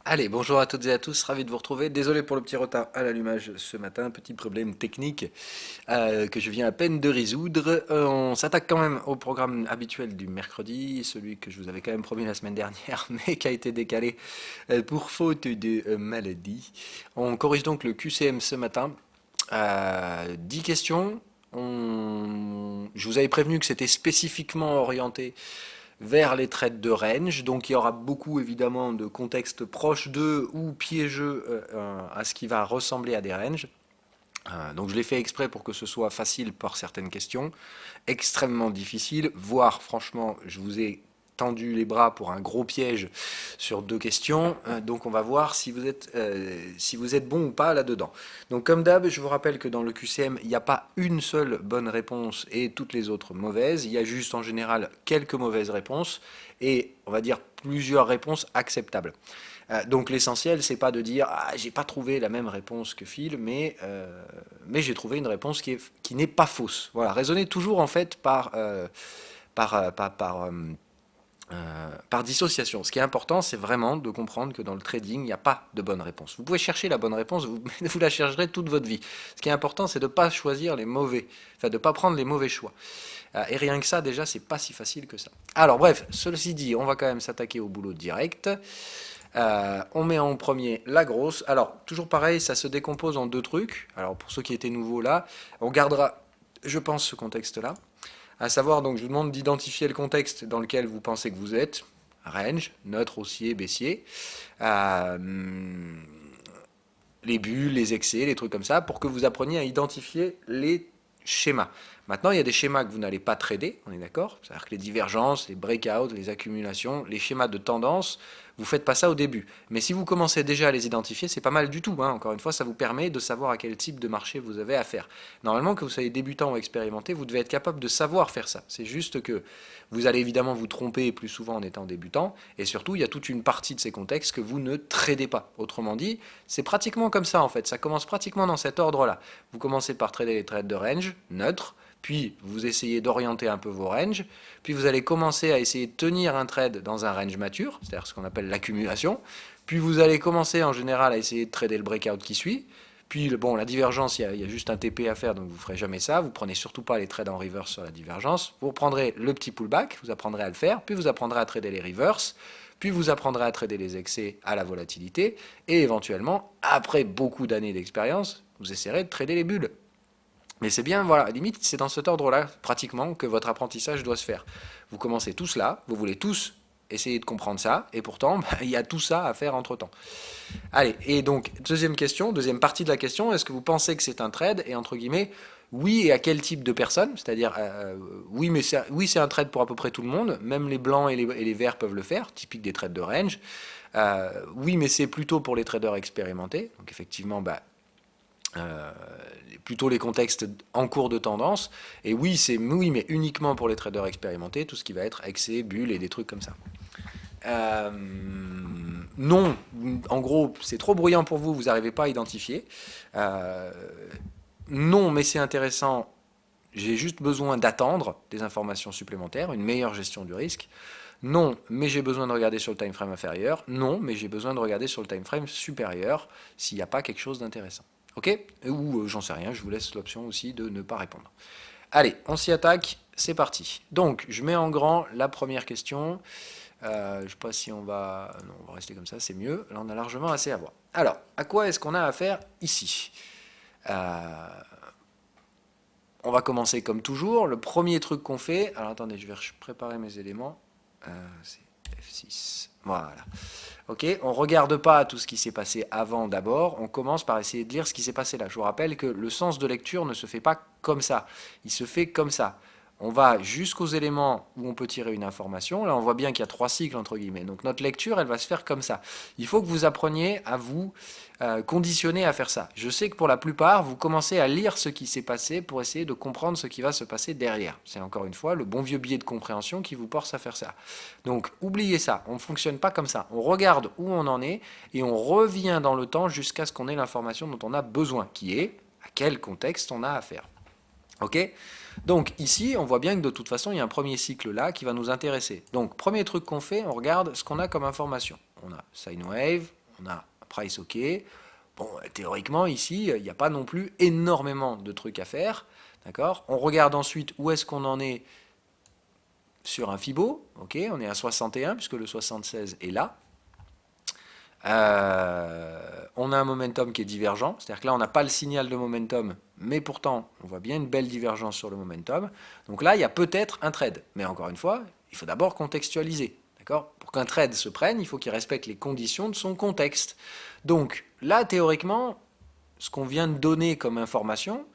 Allez, bonjour à toutes et à tous, ravi de vous retrouver. Désolé pour le petit retard à l'allumage ce matin, petit problème technique que je viens à peine de résoudre. On s'attaque quand même au programme habituel du mercredi, celui que je vous avais quand même promis la semaine dernière, mais qui a été décalé pour faute de maladie. On corrige donc le QCM ce matin. 10 questions. Je vous avais prévenu que c'était spécifiquement orienté vers les traites de range. Donc il y aura beaucoup évidemment de contextes proches d'eux ou piégeux à ce qui va ressembler à des ranges. Donc je l'ai fait exprès pour que ce soit facile par certaines questions, extrêmement difficile, voire franchement je vous ai tendu les bras pour un gros piège sur deux questions. Donc on va voir si vous êtes bon ou pas là-dedans. Donc comme d'hab, je vous rappelle que dans le QCM, il n'y a pas une seule bonne réponse et toutes les autres mauvaises. Il y a juste en général quelques mauvaises réponses et on va dire plusieurs réponses acceptables. Donc l'essentiel, c'est pas de dire ah j'ai pas trouvé la même réponse que Phil, mais j'ai trouvé une réponse qui n'est pas fausse. Voilà, raisonnez toujours en fait par, euh, par, par, euh, par dissociation. Ce qui est important, c'est vraiment de comprendre que dans le trading, il n'y a pas de bonne réponse. Vous pouvez chercher la bonne réponse, vous la chercherez toute votre vie. Ce qui est important, c'est de ne pas choisir les mauvais, enfin de ne pas prendre les mauvais choix. Et rien que ça, déjà, c'est pas si facile que ça. Alors bref, ceci dit, on va quand même s'attaquer au boulot direct. On met en premier la grosse. Alors, toujours pareil, ça se décompose en deux trucs. Alors, pour ceux qui étaient nouveaux là, on gardera, je pense, ce contexte-là. À savoir, donc, je vous demande d'identifier le contexte dans lequel vous pensez que vous êtes. Range, neutre, haussier, baissier. Euh, les bulles, les excès, les trucs comme ça, pour que vous appreniez à identifier les schémas. Maintenant, il y a des schémas que vous n'allez pas trader, on est d'accord? C'est-à-dire que les divergences, les breakouts, les accumulations, les schémas de tendance, vous ne faites pas ça au début. Mais si vous commencez déjà à les identifier, c'est pas mal du tout, hein. Encore une fois, ça vous permet de savoir à quel type de marché vous avez affaire. Normalement, que vous soyez débutant ou expérimenté, vous devez être capable de savoir faire ça. C'est juste que vous allez évidemment vous tromper plus souvent en étant débutant, et surtout, il y a toute une partie de ces contextes que vous ne tradez pas. Autrement dit, c'est pratiquement comme ça en fait, ça commence pratiquement dans cet ordre-là. Vous commencez par trader les trades de range, neutre, puis vous essayez d'orienter un peu vos ranges, puis vous allez commencer à essayer de tenir un trade dans un range mature, c'est-à-dire ce qu'on appelle l'accumulation, puis vous allez commencer en général à essayer de trader le breakout qui suit, puis bon, la divergence, il y a juste un TP à faire, donc vous ne ferez jamais ça. Vous ne prenez surtout pas les trades en reverse sur la divergence. Vous prendrez le petit pullback, vous apprendrez à le faire, puis vous apprendrez à trader les reverse, puis vous apprendrez à trader les excès à la volatilité, et éventuellement, après beaucoup d'années d'expérience, vous essayerez de trader les bulles. Mais c'est bien, voilà, limite, c'est dans cet ordre-là, pratiquement, que votre apprentissage doit se faire. Vous commencez tous là, vous voulez tous essayer de comprendre ça, et pourtant, il y a tout ça à faire entre-temps. Allez, et donc, deuxième question, deuxième partie de la question, est-ce que vous pensez que c'est un trade? Et entre guillemets, oui, et à quel type de personne? C'est-à-dire, oui, mais oui, c'est un trade pour à peu près tout le monde, même les blancs et les verts peuvent le faire, typique des trades de range. Oui, mais c'est plutôt pour les traders expérimentés. Donc effectivement, euh, plutôt les contextes en cours de tendance. Et oui, c'est oui, mais uniquement pour les traders expérimentés, tout ce qui va être excès, bulles et des trucs comme ça. Euh, non, en gros, c'est trop bruyant pour vous, vous n'arrivez pas à identifier. Euh, non, mais c'est intéressant. J'ai juste besoin d'attendre des informations supplémentaires, une meilleure gestion du risque. Non, mais j'ai besoin de regarder sur le time frame inférieur. Non, mais j'ai besoin de regarder sur le time frame supérieur s'il n'y a pas quelque chose d'intéressant. Ok? Ou j'en sais rien, je vous laisse l'option aussi de ne pas répondre. Allez, on s'y attaque, c'est parti. Donc, je mets en grand la première question. Je ne sais pas si on va... Non, on va rester comme ça, c'est mieux. Là, on a largement assez à voir. Alors, à quoi est-ce qu'on a affaire ici? euh, On va commencer comme toujours. Le premier truc qu'on fait... Alors, attendez, je vais préparer mes éléments. C'est F6. Voilà. Ok, on ne regarde pas tout ce qui s'est passé avant d'abord, on commence par essayer de lire ce qui s'est passé là. Je vous rappelle que le sens de lecture ne se fait pas comme ça, il se fait comme ça. On va jusqu'aux éléments où on peut tirer une information. Là, on voit bien qu'il y a trois cycles, entre guillemets. Donc notre lecture, elle va se faire comme ça. Il faut que vous appreniez à vous conditionner à faire ça. Je sais que pour la plupart, vous commencez à lire ce qui s'est passé pour essayer de comprendre ce qui va se passer derrière. C'est encore une fois le bon vieux biais de compréhension qui vous force à faire ça. Donc oubliez ça, on ne fonctionne pas comme ça. On regarde où on en est et on revient dans le temps jusqu'à ce qu'on ait l'information dont on a besoin, qui est à quel contexte on a affaire. Ok? Donc ici, on voit bien que de toute façon, il y a un premier cycle là qui va nous intéresser. Donc premier truc qu'on fait, on regarde ce qu'on a comme information. On a sine wave, on a un price OK. Bon, théoriquement, ici, il n'y a pas non plus énormément de trucs à faire. D'accord? On regarde ensuite où est-ce qu'on en est sur un Fibo. OK, on est à 61 puisque le 76 est là. On a un momentum qui est divergent, c'est-à-dire que là on n'a pas le signal de momentum, mais pourtant on voit bien une belle divergence sur le momentum. Donc là il y a peut-être un trade, mais encore une fois, il faut d'abord contextualiser. D'accord? Pour qu'un trade se prenne, il faut qu'il respecte les conditions de son contexte. Donc là théoriquement, ce qu'on vient de donner comme information,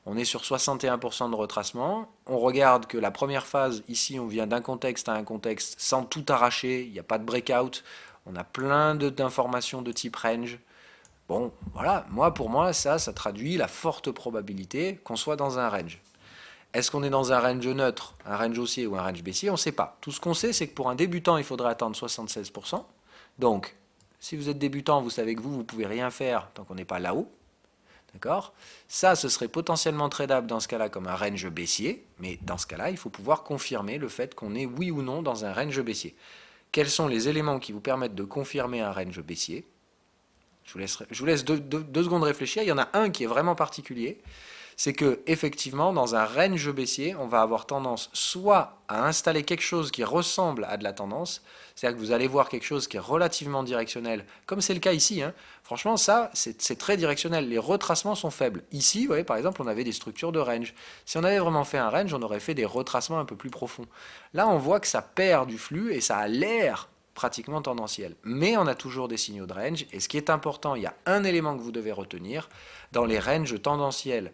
on est sur 61% de retracement. On regarde que la première phase, ici, on vient d'un contexte à un contexte sans tout arracher. Il n'y a pas de breakout. On a plein d'informations de type range. Bon, voilà, pour moi, ça traduit la forte probabilité qu'on soit dans un range. Est-ce qu'on est dans un range neutre, un range haussier ou un range baissier? On ne sait pas. Tout ce qu'on sait, c'est que pour un débutant, il faudrait attendre 76%. Donc, si vous êtes débutant, vous savez que vous ne pouvez rien faire tant qu'on n'est pas là-haut. D'accord? Ça, ce serait potentiellement tradable dans ce cas-là comme un range baissier, mais dans ce cas-là, il faut pouvoir confirmer le fait qu'on est oui ou non dans un range baissier. Quels sont les éléments qui vous permettent de confirmer un range baissier? Je vous laisse deux secondes réfléchir. Il y en a un qui est vraiment particulier. C'est que effectivement, dans un range baissier, on va avoir tendance soit à installer quelque chose qui ressemble à de la tendance, c'est-à-dire que vous allez voir quelque chose qui est relativement directionnel, comme c'est le cas ici. Hein. Franchement, ça, c'est très directionnel. Les retracements sont faibles. Ici, vous voyez, par exemple, on avait des structures de range. Si on avait vraiment fait un range, on aurait fait des retracements un peu plus profonds. Là, on voit que ça perd du flux et ça a l'air pratiquement tendanciel. Mais on a toujours des signaux de range. Et ce qui est important, il y a un élément que vous devez retenir. Dans les ranges tendanciels,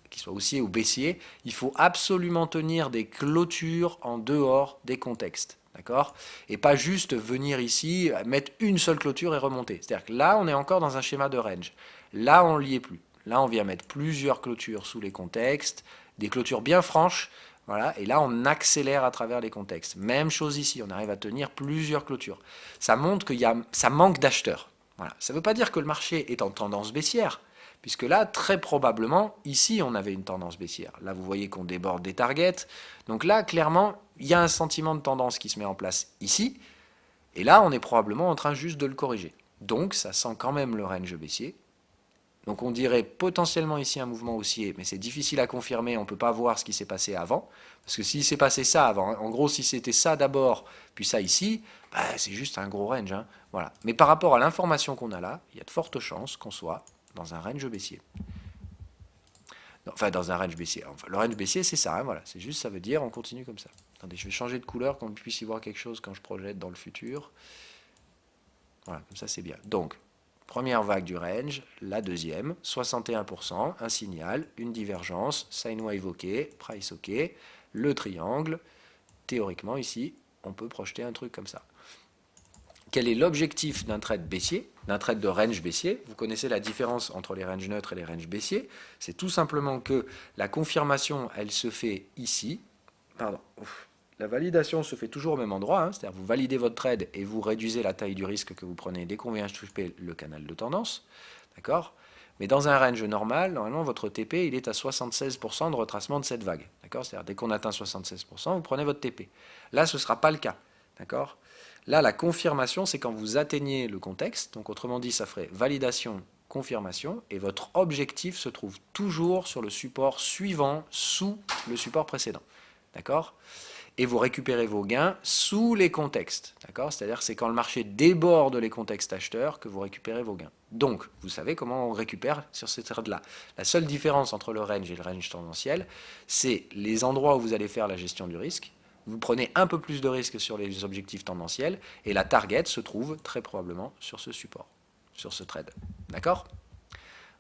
qu'ils soient haussiers ou baissiers, il faut absolument tenir des clôtures en dehors des contextes. D'accord? Et pas juste venir ici, mettre une seule clôture et remonter. C'est-à-dire que là, on est encore dans un schéma de range. Là, on n'y est plus. Là, on vient mettre plusieurs clôtures sous les contextes, des clôtures bien franches. Voilà, et là, on accélère à travers les contextes. Même chose ici, on arrive à tenir plusieurs clôtures. Ça montre ça manque d'acheteurs. Voilà. Ça ne veut pas dire que le marché est en tendance baissière, puisque là, très probablement, ici, on avait une tendance baissière. Là, vous voyez qu'on déborde des targets. Donc là, clairement, il y a un sentiment de tendance qui se met en place ici. Et là, on est probablement en train juste de le corriger. Donc, ça sent quand même le range baissier. Donc, on dirait potentiellement ici un mouvement haussier, mais c'est difficile à confirmer. On ne peut pas voir ce qui s'est passé avant. Parce que s'il s'est passé ça avant, en gros, si c'était ça d'abord, puis ça ici, bah, c'est juste un gros range. Hein. Voilà. Mais par rapport à l'information qu'on a là, il y a de fortes chances qu'on soit dans un range baissier. Enfin, dans un range baissier. Enfin, le range baissier, c'est ça. Hein, voilà. C'est juste, ça veut dire, on continue comme ça. Attendez, je vais changer de couleur, qu'on puisse y voir quelque chose quand je projette dans le futur. Voilà, comme ça, c'est bien. Donc, première vague du range, la deuxième, 61%, un signal, une divergence, sine wave OK, price OK, le triangle. Théoriquement, ici, on peut projeter un truc comme ça. Quel est l'objectif d'un trade baissier, d'un trade de range baissier? Vous connaissez la différence entre les ranges neutres et les ranges baissiers. C'est tout simplement que la confirmation, elle se fait ici. Pardon. La validation se fait toujours au même endroit, hein, c'est-à-dire vous validez votre trade et vous réduisez la taille du risque que vous prenez dès qu'on vient choper le canal de tendance. D'accord? Mais dans un range normal, normalement, votre TP, il est à 76% de retracement de cette vague. D'accord? C'est-à-dire dès qu'on atteint 76%, vous prenez votre TP. Là, ce ne sera pas le cas. D'accord? Là, la confirmation, c'est quand vous atteignez le contexte. Donc, autrement dit, ça ferait validation, confirmation. Et votre objectif se trouve toujours sur le support suivant, sous le support précédent. D'accord? Et vous récupérez vos gains sous les contextes. D'accord? C'est-à-dire que c'est quand le marché déborde les contextes acheteurs que vous récupérez vos gains. Donc, vous savez comment on récupère sur ces trades-là. La seule différence entre le range et le range tendanciel, c'est les endroits où vous allez faire la gestion du risque. Vous prenez un peu plus de risque sur les objectifs tendanciels et la target se trouve très probablement sur ce support, sur ce trade. D'accord?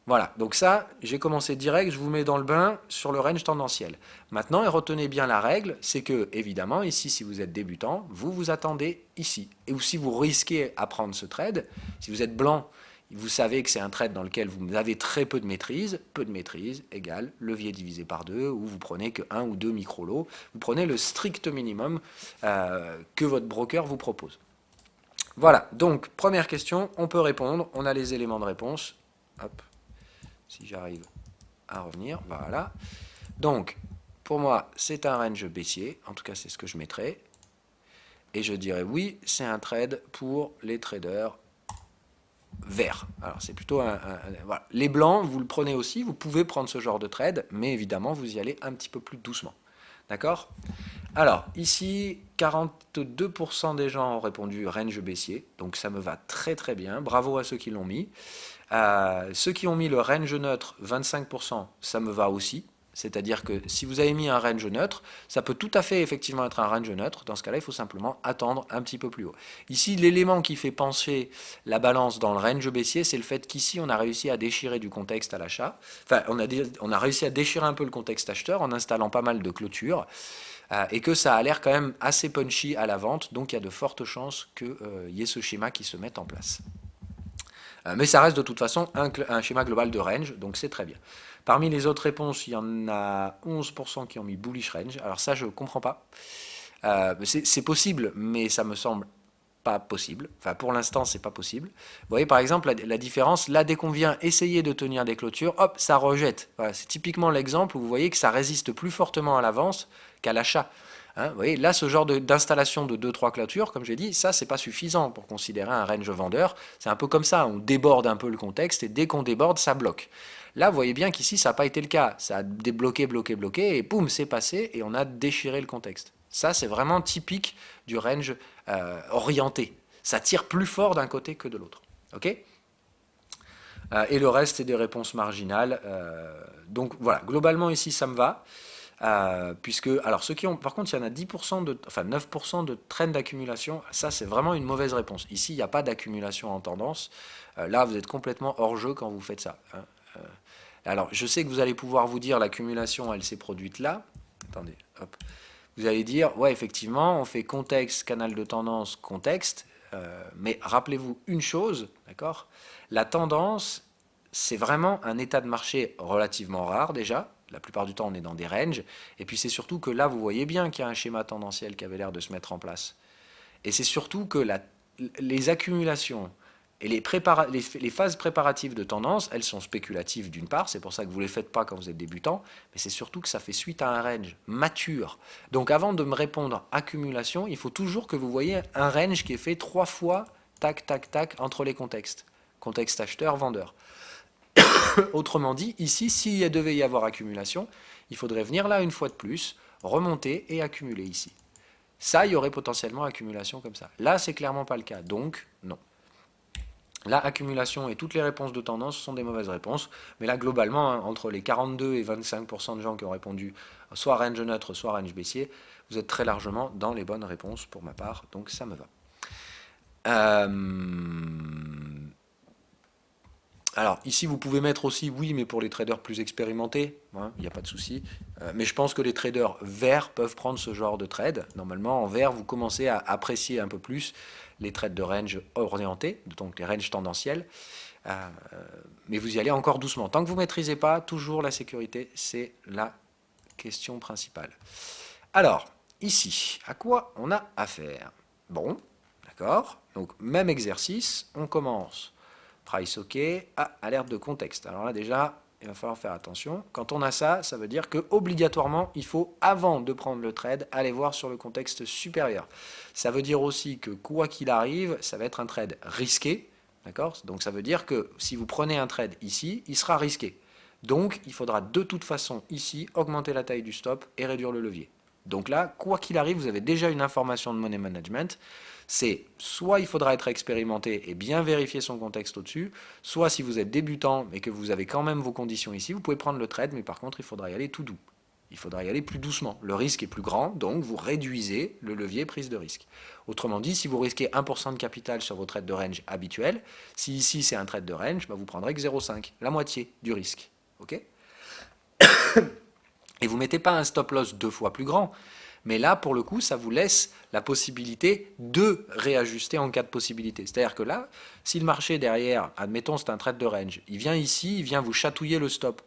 Voilà, donc ça, j'ai commencé direct, je vous mets dans le bain sur le range tendanciel. Maintenant, et retenez bien la règle, c'est que, évidemment, ici, si vous êtes débutant, vous vous attendez ici. Et si vous risquez à prendre ce trade, si vous êtes blanc, vous savez que c'est un trade dans lequel vous avez très peu de maîtrise égale levier divisé par 2, ou vous prenez que 1 ou 2 micro-lots, vous prenez le strict minimum que votre broker vous propose. Voilà, donc première question, on peut répondre, on a les éléments de réponse. Hop, si j'arrive à revenir, voilà. Donc, pour moi, c'est un range baissier, en tout cas c'est ce que je mettrai. Et je dirais oui, c'est un trade pour les traders vert. Alors c'est plutôt voilà. Les blancs, vous le prenez aussi, vous pouvez prendre ce genre de trade, mais évidemment vous y allez un petit peu plus doucement. D'accord? Alors ici, 42% des gens ont répondu range baissier, donc ça me va très très bien. Bravo à ceux qui l'ont mis. Ceux qui ont mis le range neutre, 25%, ça me va aussi. C'est-à-dire que si vous avez mis un range neutre, ça peut tout à fait effectivement être un range neutre. Dans ce cas-là, il faut simplement attendre un petit peu plus haut. Ici, l'élément qui fait pencher la balance dans le range baissier, c'est le fait qu'ici, on a réussi à déchirer du contexte à l'achat. Enfin, on a réussi à déchirer un peu le contexte acheteur en installant pas mal de clôtures. Et que ça a l'air quand même assez punchy à la vente. Donc, il y a de fortes chances qu'il y ait ce schéma qui se mette en place. Mais ça reste de toute façon un schéma global de range, donc c'est très bien. Parmi les autres réponses, il y en a 11% qui ont mis bullish range. Alors ça, je ne comprends pas. C'est possible, mais ça me semble pas possible. Enfin, pour l'instant, c'est pas possible. Vous voyez, par exemple, la différence, là, dès qu'on vient essayer de tenir des clôtures, hop, ça rejette. Voilà, c'est typiquement l'exemple où vous voyez que ça résiste plus fortement à l'avance qu'à l'achat. Hein, vous voyez, là, ce genre d'installation de 2-3 clôtures, comme j'ai dit, ça, c'est pas suffisant pour considérer un range vendeur. C'est un peu comme ça, on déborde un peu le contexte, et dès qu'on déborde, ça bloque. Là, vous voyez bien qu'ici, ça n'a pas été le cas. Ça a débloqué, bloqué, et boum, c'est passé, et on a déchiré le contexte. Ça, c'est vraiment typique du range orienté. Ça tire plus fort d'un côté que de l'autre. Ok ? Et le reste, c'est des réponses marginales. Donc voilà, globalement, ici, ça me va. Puisque, alors ceux qui ont, par contre, il y en a 10% enfin 9% de trend d'accumulation. Ça, c'est vraiment une mauvaise réponse. Ici, il n'y a pas d'accumulation en tendance. Là, vous êtes complètement hors jeu quand vous faites ça. Hein. Alors, je sais que vous allez pouvoir vous dire l'accumulation, elle s'est produite là. Attendez, hop. Vous allez dire, ouais, effectivement, on fait contexte, canal de tendance, contexte. Mais rappelez-vous une chose, d'accord? La tendance, c'est vraiment un état de marché relativement rare déjà. La plupart du temps, on est dans des ranges. Et puis, c'est surtout que là, vous voyez bien qu'il y a un schéma tendanciel qui avait l'air de se mettre en place. Et c'est surtout que les accumulations et les phases préparatives de tendance, elles sont spéculatives d'une part, c'est pour ça que vous ne les faites pas quand vous êtes débutant, mais c'est surtout que ça fait suite à un range mature. Donc avant de me répondre accumulation, il faut toujours que vous voyez un range qui est fait 3 fois, tac, tac, tac, entre les contextes. Contexte acheteur, vendeur. Autrement dit, ici, s'il devait y avoir accumulation, il faudrait venir là une fois de plus, remonter et accumuler ici. Ça, il y aurait potentiellement accumulation comme ça. Là, c'est clairement pas le cas, donc non. Là, accumulation et toutes les réponses de tendance sont des mauvaises réponses. Mais là, globalement, hein, entre les 42 et 25% de gens qui ont répondu soit range neutre, soit range baissier, vous êtes très largement dans les bonnes réponses pour ma part. Donc ça me va. Alors ici, vous pouvez mettre aussi oui, mais pour les traders plus expérimentés, hein, il n'y a pas de souci. Mais je pense que les traders verts peuvent prendre ce genre de trade. Normalement, en vert, vous commencez à apprécier un peu plus les trades de range orientés, donc les ranges tendanciels. Mais vous y allez encore doucement. Tant que vous ne maîtrisez pas, toujours la sécurité, c'est la question principale. Alors, ici, à quoi on a affaire? Bon, d'accord. Donc, même exercice, on commence. Price OK, alerte de contexte. Alors là déjà, il va falloir faire attention. Quand on a ça, ça veut dire que obligatoirement, il faut, avant de prendre le trade, aller voir sur le contexte supérieur. Ça veut dire aussi que quoi qu'il arrive, ça va être un trade risqué. D'accord? Donc ça veut dire que si vous prenez un trade ici, il sera risqué. Donc il faudra de toute façon ici augmenter la taille du stop et réduire le levier. Donc là, quoi qu'il arrive, vous avez déjà une information de money management. C'est soit il faudra être expérimenté et bien vérifier son contexte au-dessus, soit si vous êtes débutant et que vous avez quand même vos conditions ici, vous pouvez prendre le trade, mais par contre il faudra y aller tout doux. Il faudra y aller plus doucement. Le risque est plus grand, donc vous réduisez le levier prise de risque. Autrement dit, si vous risquez 1% de capital sur vos trades de range habituels, si ici c'est un trade de range, vous prendrez que 0,5, la moitié du risque. Ok? Et vous ne mettez pas un stop loss 2 fois plus grand. Mais là, pour le coup, ça vous laisse la possibilité de réajuster en cas de possibilité. C'est-à-dire que là, si le marché derrière, admettons c'est un trade de range, il vient ici, il vient vous chatouiller le stop.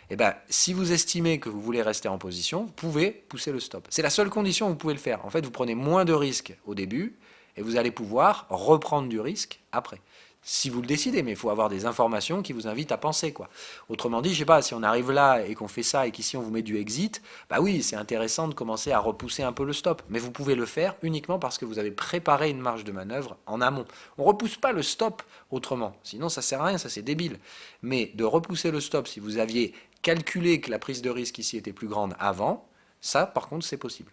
Et bien, si vous estimez que vous voulez rester en position, vous pouvez pousser le stop. C'est la seule condition où vous pouvez le faire. En fait, vous prenez moins de risques au début, Et vous allez pouvoir reprendre du risque après. Si vous le décidez, mais il faut avoir des informations qui vous invitent à penser, quoi. Autrement dit, je sais pas, si on arrive là et qu'on fait ça et qu'ici on vous met du exit, bah oui, c'est intéressant de commencer à repousser un peu le stop. Mais vous pouvez le faire uniquement parce que vous avez préparé une marge de manœuvre en amont. On repousse pas le stop autrement, sinon ça sert à rien, ça c'est débile. Mais de repousser le stop si vous aviez calculé que la prise de risque ici était plus grande avant, ça par contre c'est possible.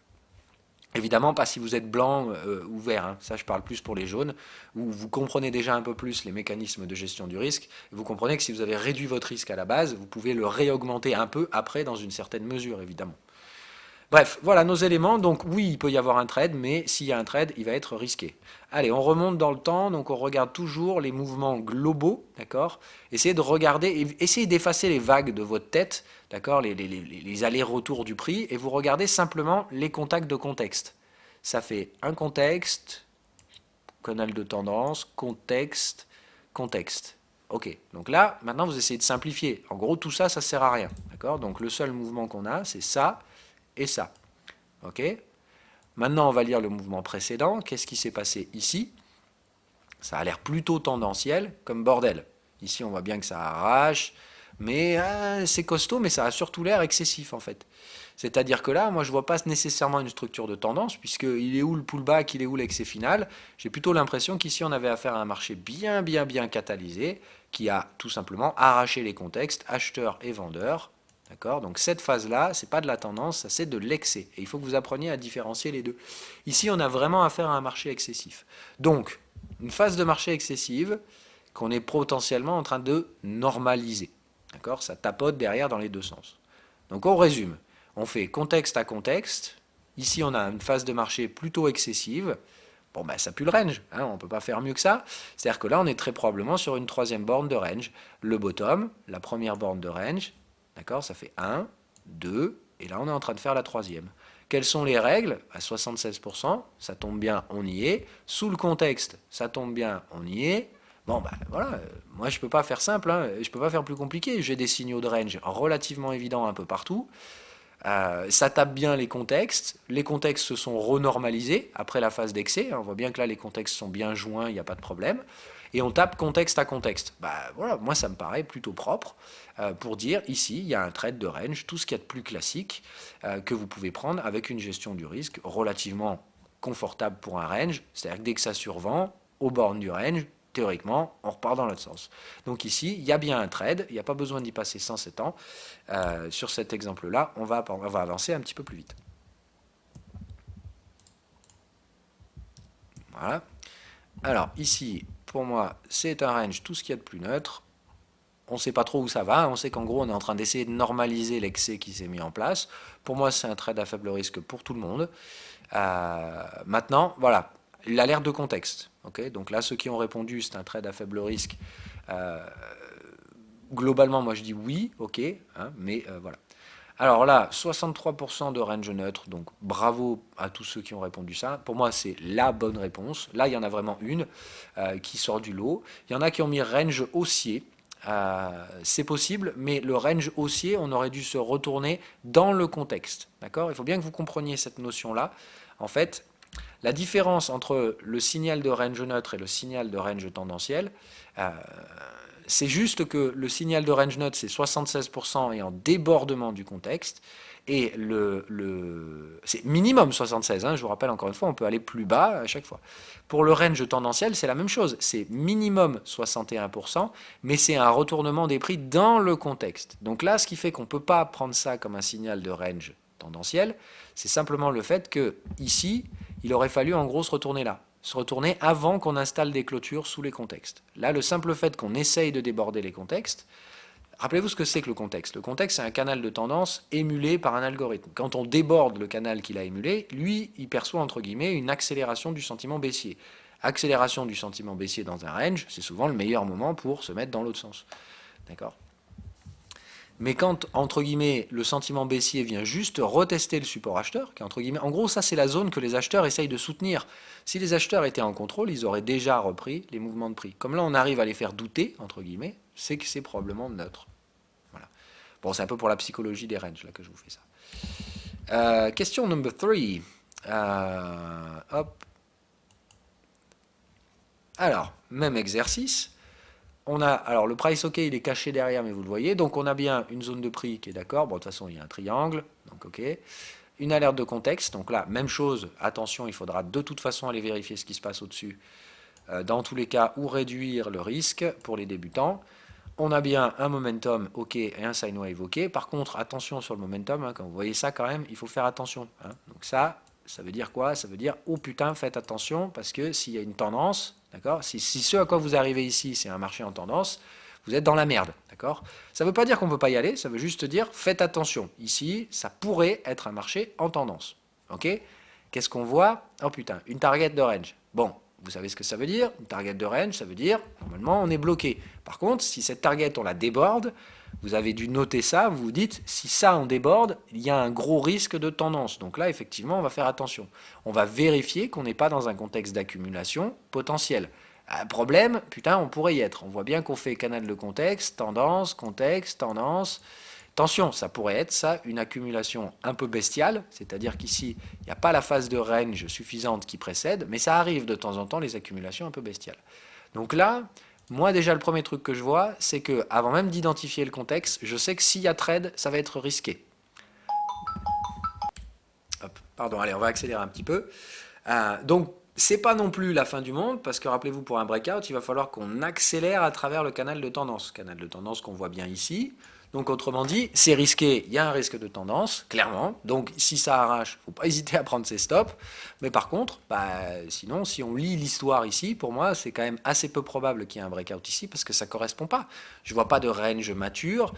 Évidemment, pas si vous êtes blanc ou vert, hein. Ça je parle plus pour les jaunes, où vous comprenez déjà un peu plus les mécanismes de gestion du risque. Vous comprenez que si vous avez réduit votre risque à la base, vous pouvez le réaugmenter un peu après dans une certaine mesure, évidemment. Bref, voilà nos éléments. Donc oui, il peut y avoir un trade, mais s'il y a un trade, il va être risqué. Allez, on remonte dans le temps, donc on regarde toujours les mouvements globaux, d'accord. Essayez de regarder, essayez d'effacer les vagues de votre tête, d'accord, les allers-retours du prix, et vous regardez simplement les contacts de contexte. Ça fait un contexte, canal de tendance, contexte, contexte. Ok, donc là, maintenant vous essayez de simplifier. En gros, tout ça, ça sert à rien, d'accord. Donc le seul mouvement qu'on a, c'est ça et ça. Ok. Maintenant, on va lire le mouvement précédent. Qu'est-ce qui s'est passé ici? Ça a l'air plutôt tendanciel, comme bordel. Ici, on voit bien que ça arrache, mais c'est costaud, mais ça a surtout l'air excessif, en fait. C'est-à-dire que là, moi, je ne vois pas nécessairement une structure de tendance, puisqu'il est où le pullback, il est où l'excès final. J'ai plutôt l'impression qu'ici, on avait affaire à un marché bien, bien, bien catalysé, qui a tout simplement arraché les contextes, acheteurs et vendeurs. D'accord. Donc cette phase-là, c'est pas de la tendance, ça c'est de l'excès. Et il faut que vous appreniez à différencier les deux. Ici, on a vraiment affaire à un marché excessif. Donc, une phase de marché excessive qu'on est potentiellement en train de normaliser. D'accord. Ça tapote derrière dans les deux sens. Donc on résume. On fait contexte à contexte. Ici, on a une phase de marché plutôt excessive. Bon, ben, ça pue le range, hein, on ne peut pas faire mieux que ça. C'est-à-dire que là, on est très probablement sur une troisième borne de range. Le bottom, la première borne de range, d'accord, ça fait 1, 2, et là, on est en train de faire la troisième. Quelles sont les règles? À 76%, ça tombe bien, on y est. Sous le contexte, ça tombe bien, on y est. Bon, ben voilà, moi je ne peux pas faire simple, hein, je ne peux pas faire plus compliqué. J'ai des signaux de range relativement évidents un peu partout. Ça tape bien les contextes se sont renormalisés après la phase d'excès, on voit bien que là les contextes sont bien joints, il n'y a pas de problème, et on tape contexte à contexte. Bah voilà, moi ça me paraît plutôt propre pour dire ici il y a un trade de range, tout ce qu'il y a de plus classique que vous pouvez prendre avec une gestion du risque relativement confortable pour un range, c'est-à-dire que dès que ça survend, aux bornes du range, théoriquement, on repart dans l'autre sens. Donc ici, il y a bien un trade, il n'y a pas besoin d'y passer 107 ans. Sur cet exemple-là, on va avancer un petit peu plus vite. Voilà. Alors ici, pour moi, c'est un range, tout ce qu'il y a de plus neutre. On ne sait pas trop où ça va, on sait qu'en gros, on est en train d'essayer de normaliser l'excès qui s'est mis en place. Pour moi, c'est un trade à faible risque pour tout le monde. Maintenant, voilà, l'alerte de contexte. Okay, donc là, ceux qui ont répondu, c'est un trade à faible risque. Globalement, moi je dis oui, ok, hein, mais voilà. Alors là, 63% de range neutre, donc bravo à tous ceux qui ont répondu ça. Pour moi, c'est la bonne réponse. Là, il y en a vraiment une qui sort du lot. Il y en a qui ont mis range haussier. C'est possible, mais le range haussier, on aurait dû se retourner dans le contexte. D'accord. Il faut bien que vous compreniez cette notion-là. En fait, la différence entre le signal de range neutre et le signal de range tendanciel, c'est juste que le signal de range neutre, c'est 76% et en débordement du contexte. Et c'est minimum 76, hein, je vous rappelle encore une fois, on peut aller plus bas à chaque fois. Pour le range tendanciel, c'est la même chose, c'est minimum 61%, mais c'est un retournement des prix dans le contexte. Donc là, ce qui fait qu'on ne peut pas prendre ça comme un signal de range tendanciel, c'est simplement le fait que ici, il aurait fallu en gros se retourner là. Se retourner avant qu'on installe des clôtures sous les contextes. Là, le simple fait qu'on essaye de déborder les contextes, rappelez-vous ce que c'est que le contexte. Le contexte, c'est un canal de tendance émulé par un algorithme. Quand on déborde le canal qu'il a émulé, lui, il perçoit entre guillemets une accélération du sentiment baissier. Accélération du sentiment baissier dans un range, c'est souvent le meilleur moment pour se mettre dans l'autre sens. D'accord ? Mais quand, entre guillemets, le sentiment baissier vient juste retester le support acheteur, qui entre guillemets, en gros, ça c'est la zone que les acheteurs essayent de soutenir. Si les acheteurs étaient en contrôle, ils auraient déjà repris les mouvements de prix. Comme là, on arrive à les faire douter, entre guillemets, c'est que c'est probablement neutre. Voilà. Bon, c'est un peu pour la psychologie des ranges là que je vous fais ça. Question number 3. Hop. Alors, même exercice. On a, alors le price OK, il est caché derrière, mais vous le voyez. Donc on a bien une zone de prix qui est d'accord. Bon, de toute façon, il y a un triangle. Donc OK. Une alerte de contexte. Donc là, même chose. Attention, il faudra de toute façon aller vérifier ce qui se passe au-dessus. Dans tous les cas, ou réduire le risque pour les débutants. On a bien un momentum OK et un sine wave OK. Par contre, attention sur le momentum. Hein, quand vous voyez ça, quand même, il faut faire attention. Hein. Donc ça veut dire quoi? Ça veut dire, oh putain, faites attention, parce que s'il y a une tendance, d'accord, si ce à quoi vous arrivez ici, c'est un marché en tendance, vous êtes dans la merde, d'accord? Ça ne veut pas dire qu'on ne peut pas y aller, ça veut juste dire, faites attention. Ici, ça pourrait être un marché en tendance, ok? Qu'est-ce qu'on voit? Oh putain, une target de range. Bon, vous savez ce que ça veut dire? Une target de range, ça veut dire, normalement, on est bloqué. Par contre, si cette target, on la déborde, vous avez dû noter ça, vous vous dites, si ça on déborde, il y a un gros risque de tendance. Donc là, effectivement, on va faire attention. On va vérifier qu'on n'est pas dans un contexte d'accumulation potentielle. Problème, putain, on pourrait y être. On voit bien qu'on fait canal de contexte, tendance. Attention, ça pourrait être ça, une accumulation un peu bestiale, c'est-à-dire qu'ici, il n'y a pas la phase de range suffisante qui précède, mais ça arrive de temps en temps, les accumulations un peu bestiales. Donc là, moi déjà le premier truc que je vois, c'est que avant même d'identifier le contexte, je sais que s'il y a trade, ça va être risqué. Hop, pardon, allez, on va accélérer un petit peu. Donc, c'est pas non plus la fin du monde, parce que rappelez-vous, pour un breakout, il va falloir qu'on accélère à travers le canal de tendance qu'on voit bien ici. Donc autrement dit, c'est risqué, il y a un risque de tendance, clairement. Donc si ça arrache, il ne faut pas hésiter à prendre ses stops. Mais par contre, sinon, si on lit l'histoire ici, pour moi, c'est quand même assez peu probable qu'il y ait un breakout ici, parce que ça ne correspond pas. Je ne vois pas de range mature.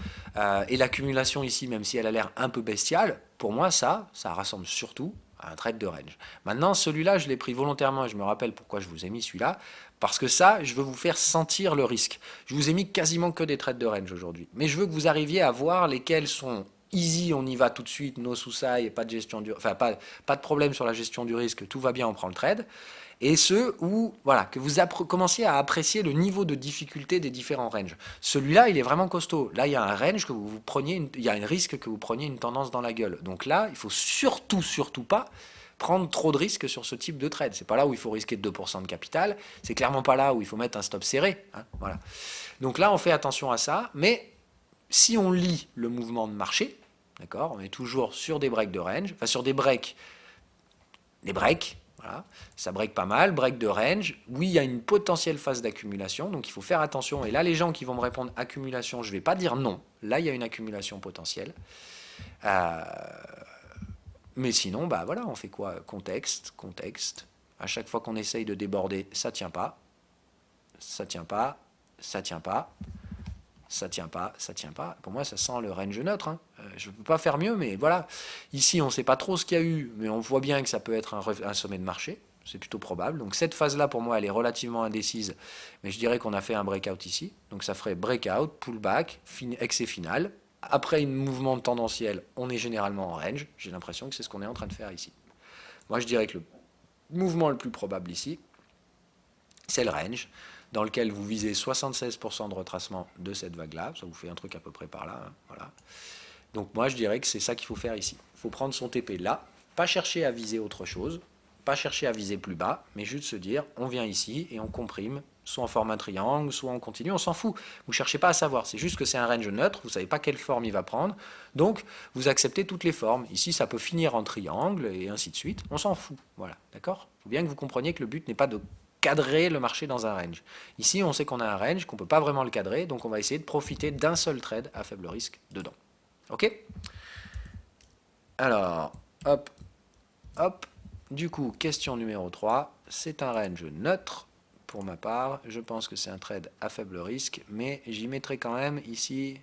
Et l'accumulation ici, même si elle a l'air un peu bestiale, pour moi, ça rassemble surtout à un trade de range. Maintenant, celui-là, je l'ai pris volontairement, et je me rappelle pourquoi je vous ai mis celui-là, parce que ça, je veux vous faire sentir le risque. Je vous ai mis quasiment que des trades de range aujourd'hui. Mais je veux que vous arriviez à voir lesquels sont easy, on y va tout de suite, no suicide, pas de gestion du, enfin pas de problème sur la gestion du risque, tout va bien, on prend le trade. Et ceux où, voilà, que vous commenciez à apprécier le niveau de difficulté des différents ranges. Celui-là, il est vraiment costaud. Là, il y a un range que vous preniez, il y a un risque que vous preniez une tendance dans la gueule. Donc là, il faut surtout pas prendre trop de risques sur ce type de trade. C'est pas là où il faut risquer 2% de capital, c'est clairement pas là où il faut mettre un stop serré. Hein, voilà. Donc là, on fait attention à ça, mais si on lit le mouvement de marché, d'accord, on est toujours sur des breaks de range, enfin sur des breaks, voilà, ça break pas mal, break de range. Oui, il y a une potentielle phase d'accumulation, donc il faut faire attention. Et là, les gens qui vont me répondre accumulation, je ne vais pas dire non. Là, il y a une accumulation potentielle. Mais sinon, bah voilà, on fait quoi? Contexte. À chaque fois qu'on essaye de déborder, ça tient pas. Ça tient pas. Pour moi, ça sent le range neutre. Hein. Je ne peux pas faire mieux, mais voilà. Ici, on ne sait pas trop ce qu'il y a eu, mais on voit bien que ça peut être un sommet de marché. C'est plutôt probable. Donc cette phase-là, pour moi, elle est relativement indécise. Mais je dirais qu'on a fait un breakout ici. Donc ça ferait breakout, pullback, excès final. Après un mouvement tendanciel, on est généralement en range. J'ai l'impression que c'est ce qu'on est en train de faire ici. Moi, je dirais que le mouvement le plus probable ici, c'est le range, dans lequel vous visez 76% de retracement de cette vague-là. Ça vous fait un truc à peu près par là. Hein, voilà. Donc moi, je dirais que c'est ça qu'il faut faire ici. Il faut prendre son TP là, pas chercher à viser autre chose, pas chercher à viser plus bas, mais juste se dire, on vient ici et on comprime, soit en format triangle, soit on continue, on s'en fout. Vous ne cherchez pas à savoir, c'est juste que c'est un range neutre, vous ne savez pas quelle forme il va prendre, donc vous acceptez toutes les formes. Ici, ça peut finir en triangle et ainsi de suite, on s'en fout. Voilà, d'accord? Il faut bien que vous compreniez que le but n'est pas de cadrer le marché dans un range. Ici, on sait qu'on a un range, qu'on ne peut pas vraiment le cadrer, donc on va essayer de profiter d'un seul trade à faible risque dedans. Ok? Alors, hop. Du coup, question numéro 3, c'est un range neutre pour ma part. Je pense que c'est un trade à faible risque, mais j'y mettrai quand même ici.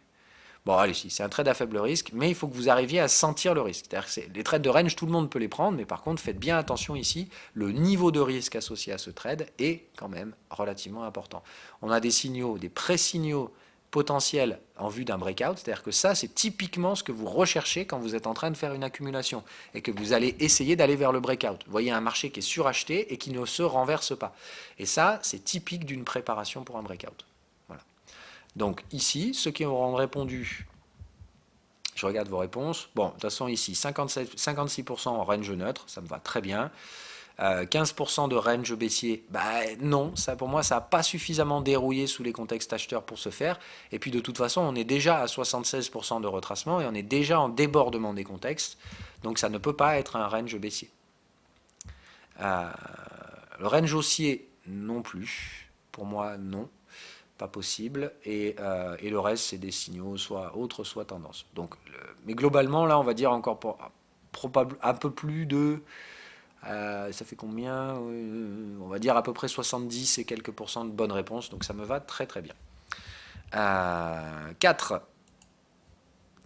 Bon, allez, si, c'est un trade à faible risque, mais il faut que vous arriviez à sentir le risque. C'est-à-dire que les trades de range, tout le monde peut les prendre, mais par contre, faites bien attention ici, le niveau de risque associé à ce trade est quand même relativement important. On a des signaux, des pré-signaux potentiel en vue d'un breakout, c'est-à-dire que ça, c'est typiquement ce que vous recherchez quand vous êtes en train de faire une accumulation et que vous allez essayer d'aller vers le breakout. Vous voyez un marché qui est suracheté et qui ne se renverse pas. Et ça, c'est typique d'une préparation pour un breakout. Voilà. Donc ici, ceux qui auront répondu, je regarde vos réponses. Bon, de toute façon ici, 56% en range neutre, ça me va très bien. 15% de range baissier, bah non, ça pour moi ça n'a pas suffisamment dérouillé sous les contextes acheteurs pour se faire. Et puis de toute façon, on est déjà à 76% de retracement et on est déjà en débordement des contextes. Donc ça ne peut pas être un range baissier. Le range haussier non plus. Pour moi, non. Pas possible. Et le reste, c'est des signaux, soit autres, soit tendance. Donc, mais globalement, là, on va dire encore un peu plus de. Ça fait combien on va dire à peu près 70 et quelques pourcents de bonnes réponses. Donc ça me va très très bien. 4.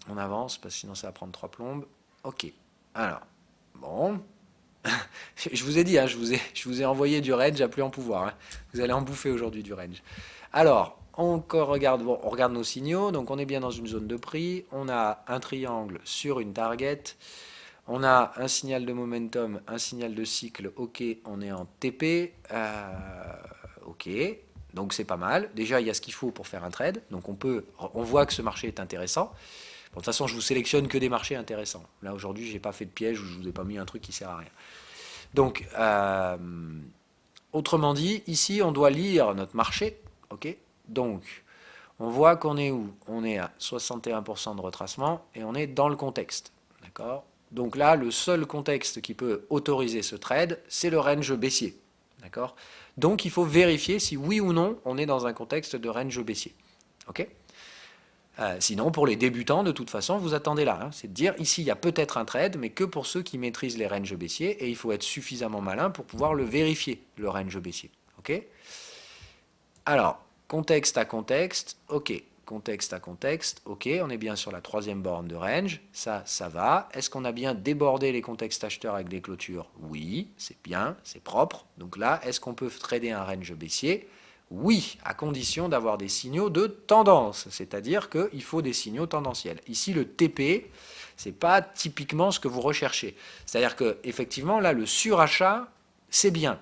On avance, parce que sinon ça va prendre 3 plombes. Ok. Alors, bon. Je vous ai dit, hein, je vous ai envoyé du range à plus en pouvoir. Hein. Vous allez en bouffer aujourd'hui du range. Alors, on regarde, bon, on regarde nos signaux. Donc, on est bien dans une zone de prix. On a un triangle sur une target. On a un signal de momentum, un signal de cycle. Ok, on est en TP. Ok, donc c'est pas mal. Déjà, il y a ce qu'il faut pour faire un trade. Donc, on voit que ce marché est intéressant. Bon, de toute façon, je vous sélectionne que des marchés intéressants. Là, aujourd'hui, je n'ai pas fait de piège ou je ne vous ai pas mis un truc qui ne sert à rien. Donc, autrement dit, ici, on doit lire notre marché. Ok. Donc, on voit qu'on est où? On est à 61% de retracement et on est dans le contexte. D'accord. Donc là, le seul contexte qui peut autoriser ce trade, c'est le range baissier. D'accord. Donc, il faut vérifier si oui ou non on est dans un contexte de range baissier. Ok. Sinon, pour les débutants, de toute façon, vous attendez là. Hein. C'est de dire, ici, il y a peut-être un trade, mais que pour ceux qui maîtrisent les ranges baissiers, et il faut être suffisamment malin pour pouvoir le vérifier, le range baissier. Ok. Alors, contexte à contexte, ok. Contexte à contexte, ok. On est bien sur la troisième borne de range, ça va. Est-ce qu'on a bien débordé les contextes acheteurs avec des clôtures? Oui, c'est bien, c'est propre. Donc là, est-ce qu'on peut trader un range baissier? Oui, à condition d'avoir des signaux de tendance, c'est-à-dire qu'il faut des signaux tendanciels. Ici, le TP, ce n'est pas typiquement ce que vous recherchez. C'est-à-dire que effectivement, là, le surachat, c'est bien.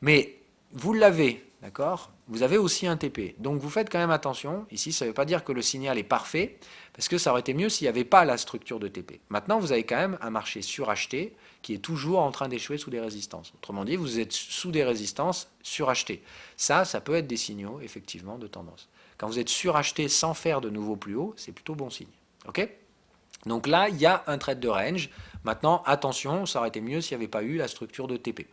Mais vous l'avez, d'accord? Vous avez aussi un TP. Donc vous faites quand même attention. Ici, ça ne veut pas dire que le signal est parfait, parce que ça aurait été mieux s'il n'y avait pas la structure de TP. Maintenant, vous avez quand même un marché suracheté qui est toujours en train d'échouer sous des résistances. Autrement dit, vous êtes sous des résistances surachetées. Ça peut être des signaux, effectivement, de tendance. Quand vous êtes suracheté sans faire de nouveau plus haut, c'est plutôt bon signe. OK? Donc là, il y a un trade de range. Maintenant, attention, ça aurait été mieux s'il n'y avait pas eu la structure de TP.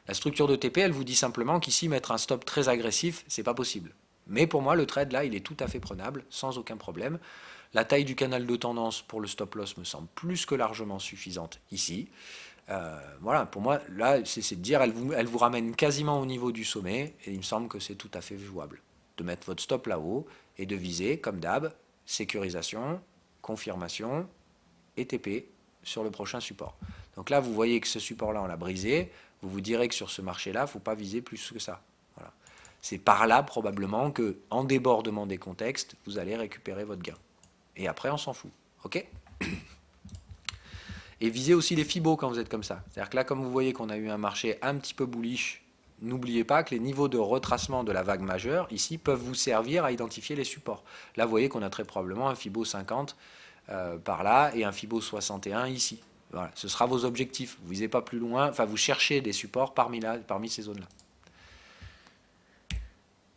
La structure de TP, elle vous dit simplement qu'ici, mettre un stop très agressif, c'est pas possible. Mais pour moi, le trade là, il est tout à fait prenable, sans aucun problème. La taille du canal de tendance pour le stop loss me semble plus que largement suffisante ici. Voilà, pour moi, là, c'est de dire, elle vous ramène quasiment au niveau du sommet, et il me semble que c'est tout à fait jouable. De mettre votre stop là-haut et de viser, comme d'hab, sécurisation, confirmation et TP sur le prochain support. Donc là, vous voyez que ce support-là, on l'a brisé. Vous vous direz que sur ce marché-là, il ne faut pas viser plus que ça. Voilà. C'est par là, probablement, que en débordement des contextes, vous allez récupérer votre gain. Et après, on s'en fout. OK? Et visez aussi les fibos quand vous êtes comme ça. C'est-à-dire que là, comme vous voyez qu'on a eu un marché un petit peu bullish, n'oubliez pas que les niveaux de retracement de la vague majeure, ici, peuvent vous servir à identifier les supports. Là, vous voyez qu'on a très probablement un Fibo 50 par là et un Fibo 61 ici. Voilà, ce sera vos objectifs. Vous visez pas plus loin, enfin vous cherchez des supports parmi ces zones-là.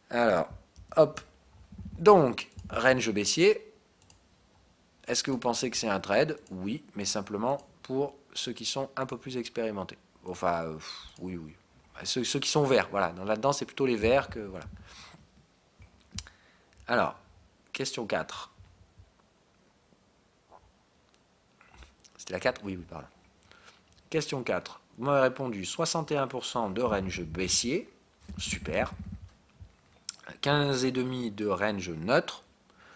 Alors, hop. Donc, range baissier. Est-ce que vous pensez que c'est un trade? Oui, mais simplement pour ceux qui sont un peu plus expérimentés. Enfin, oui. Ceux qui sont verts, voilà. Là-dedans, c'est plutôt les verts que... Voilà. Alors, question 4. C'était la 4? Oui, pardon. Question 4. Vous m'avez répondu 61% de range baissier. Super. 15,5 de range neutre.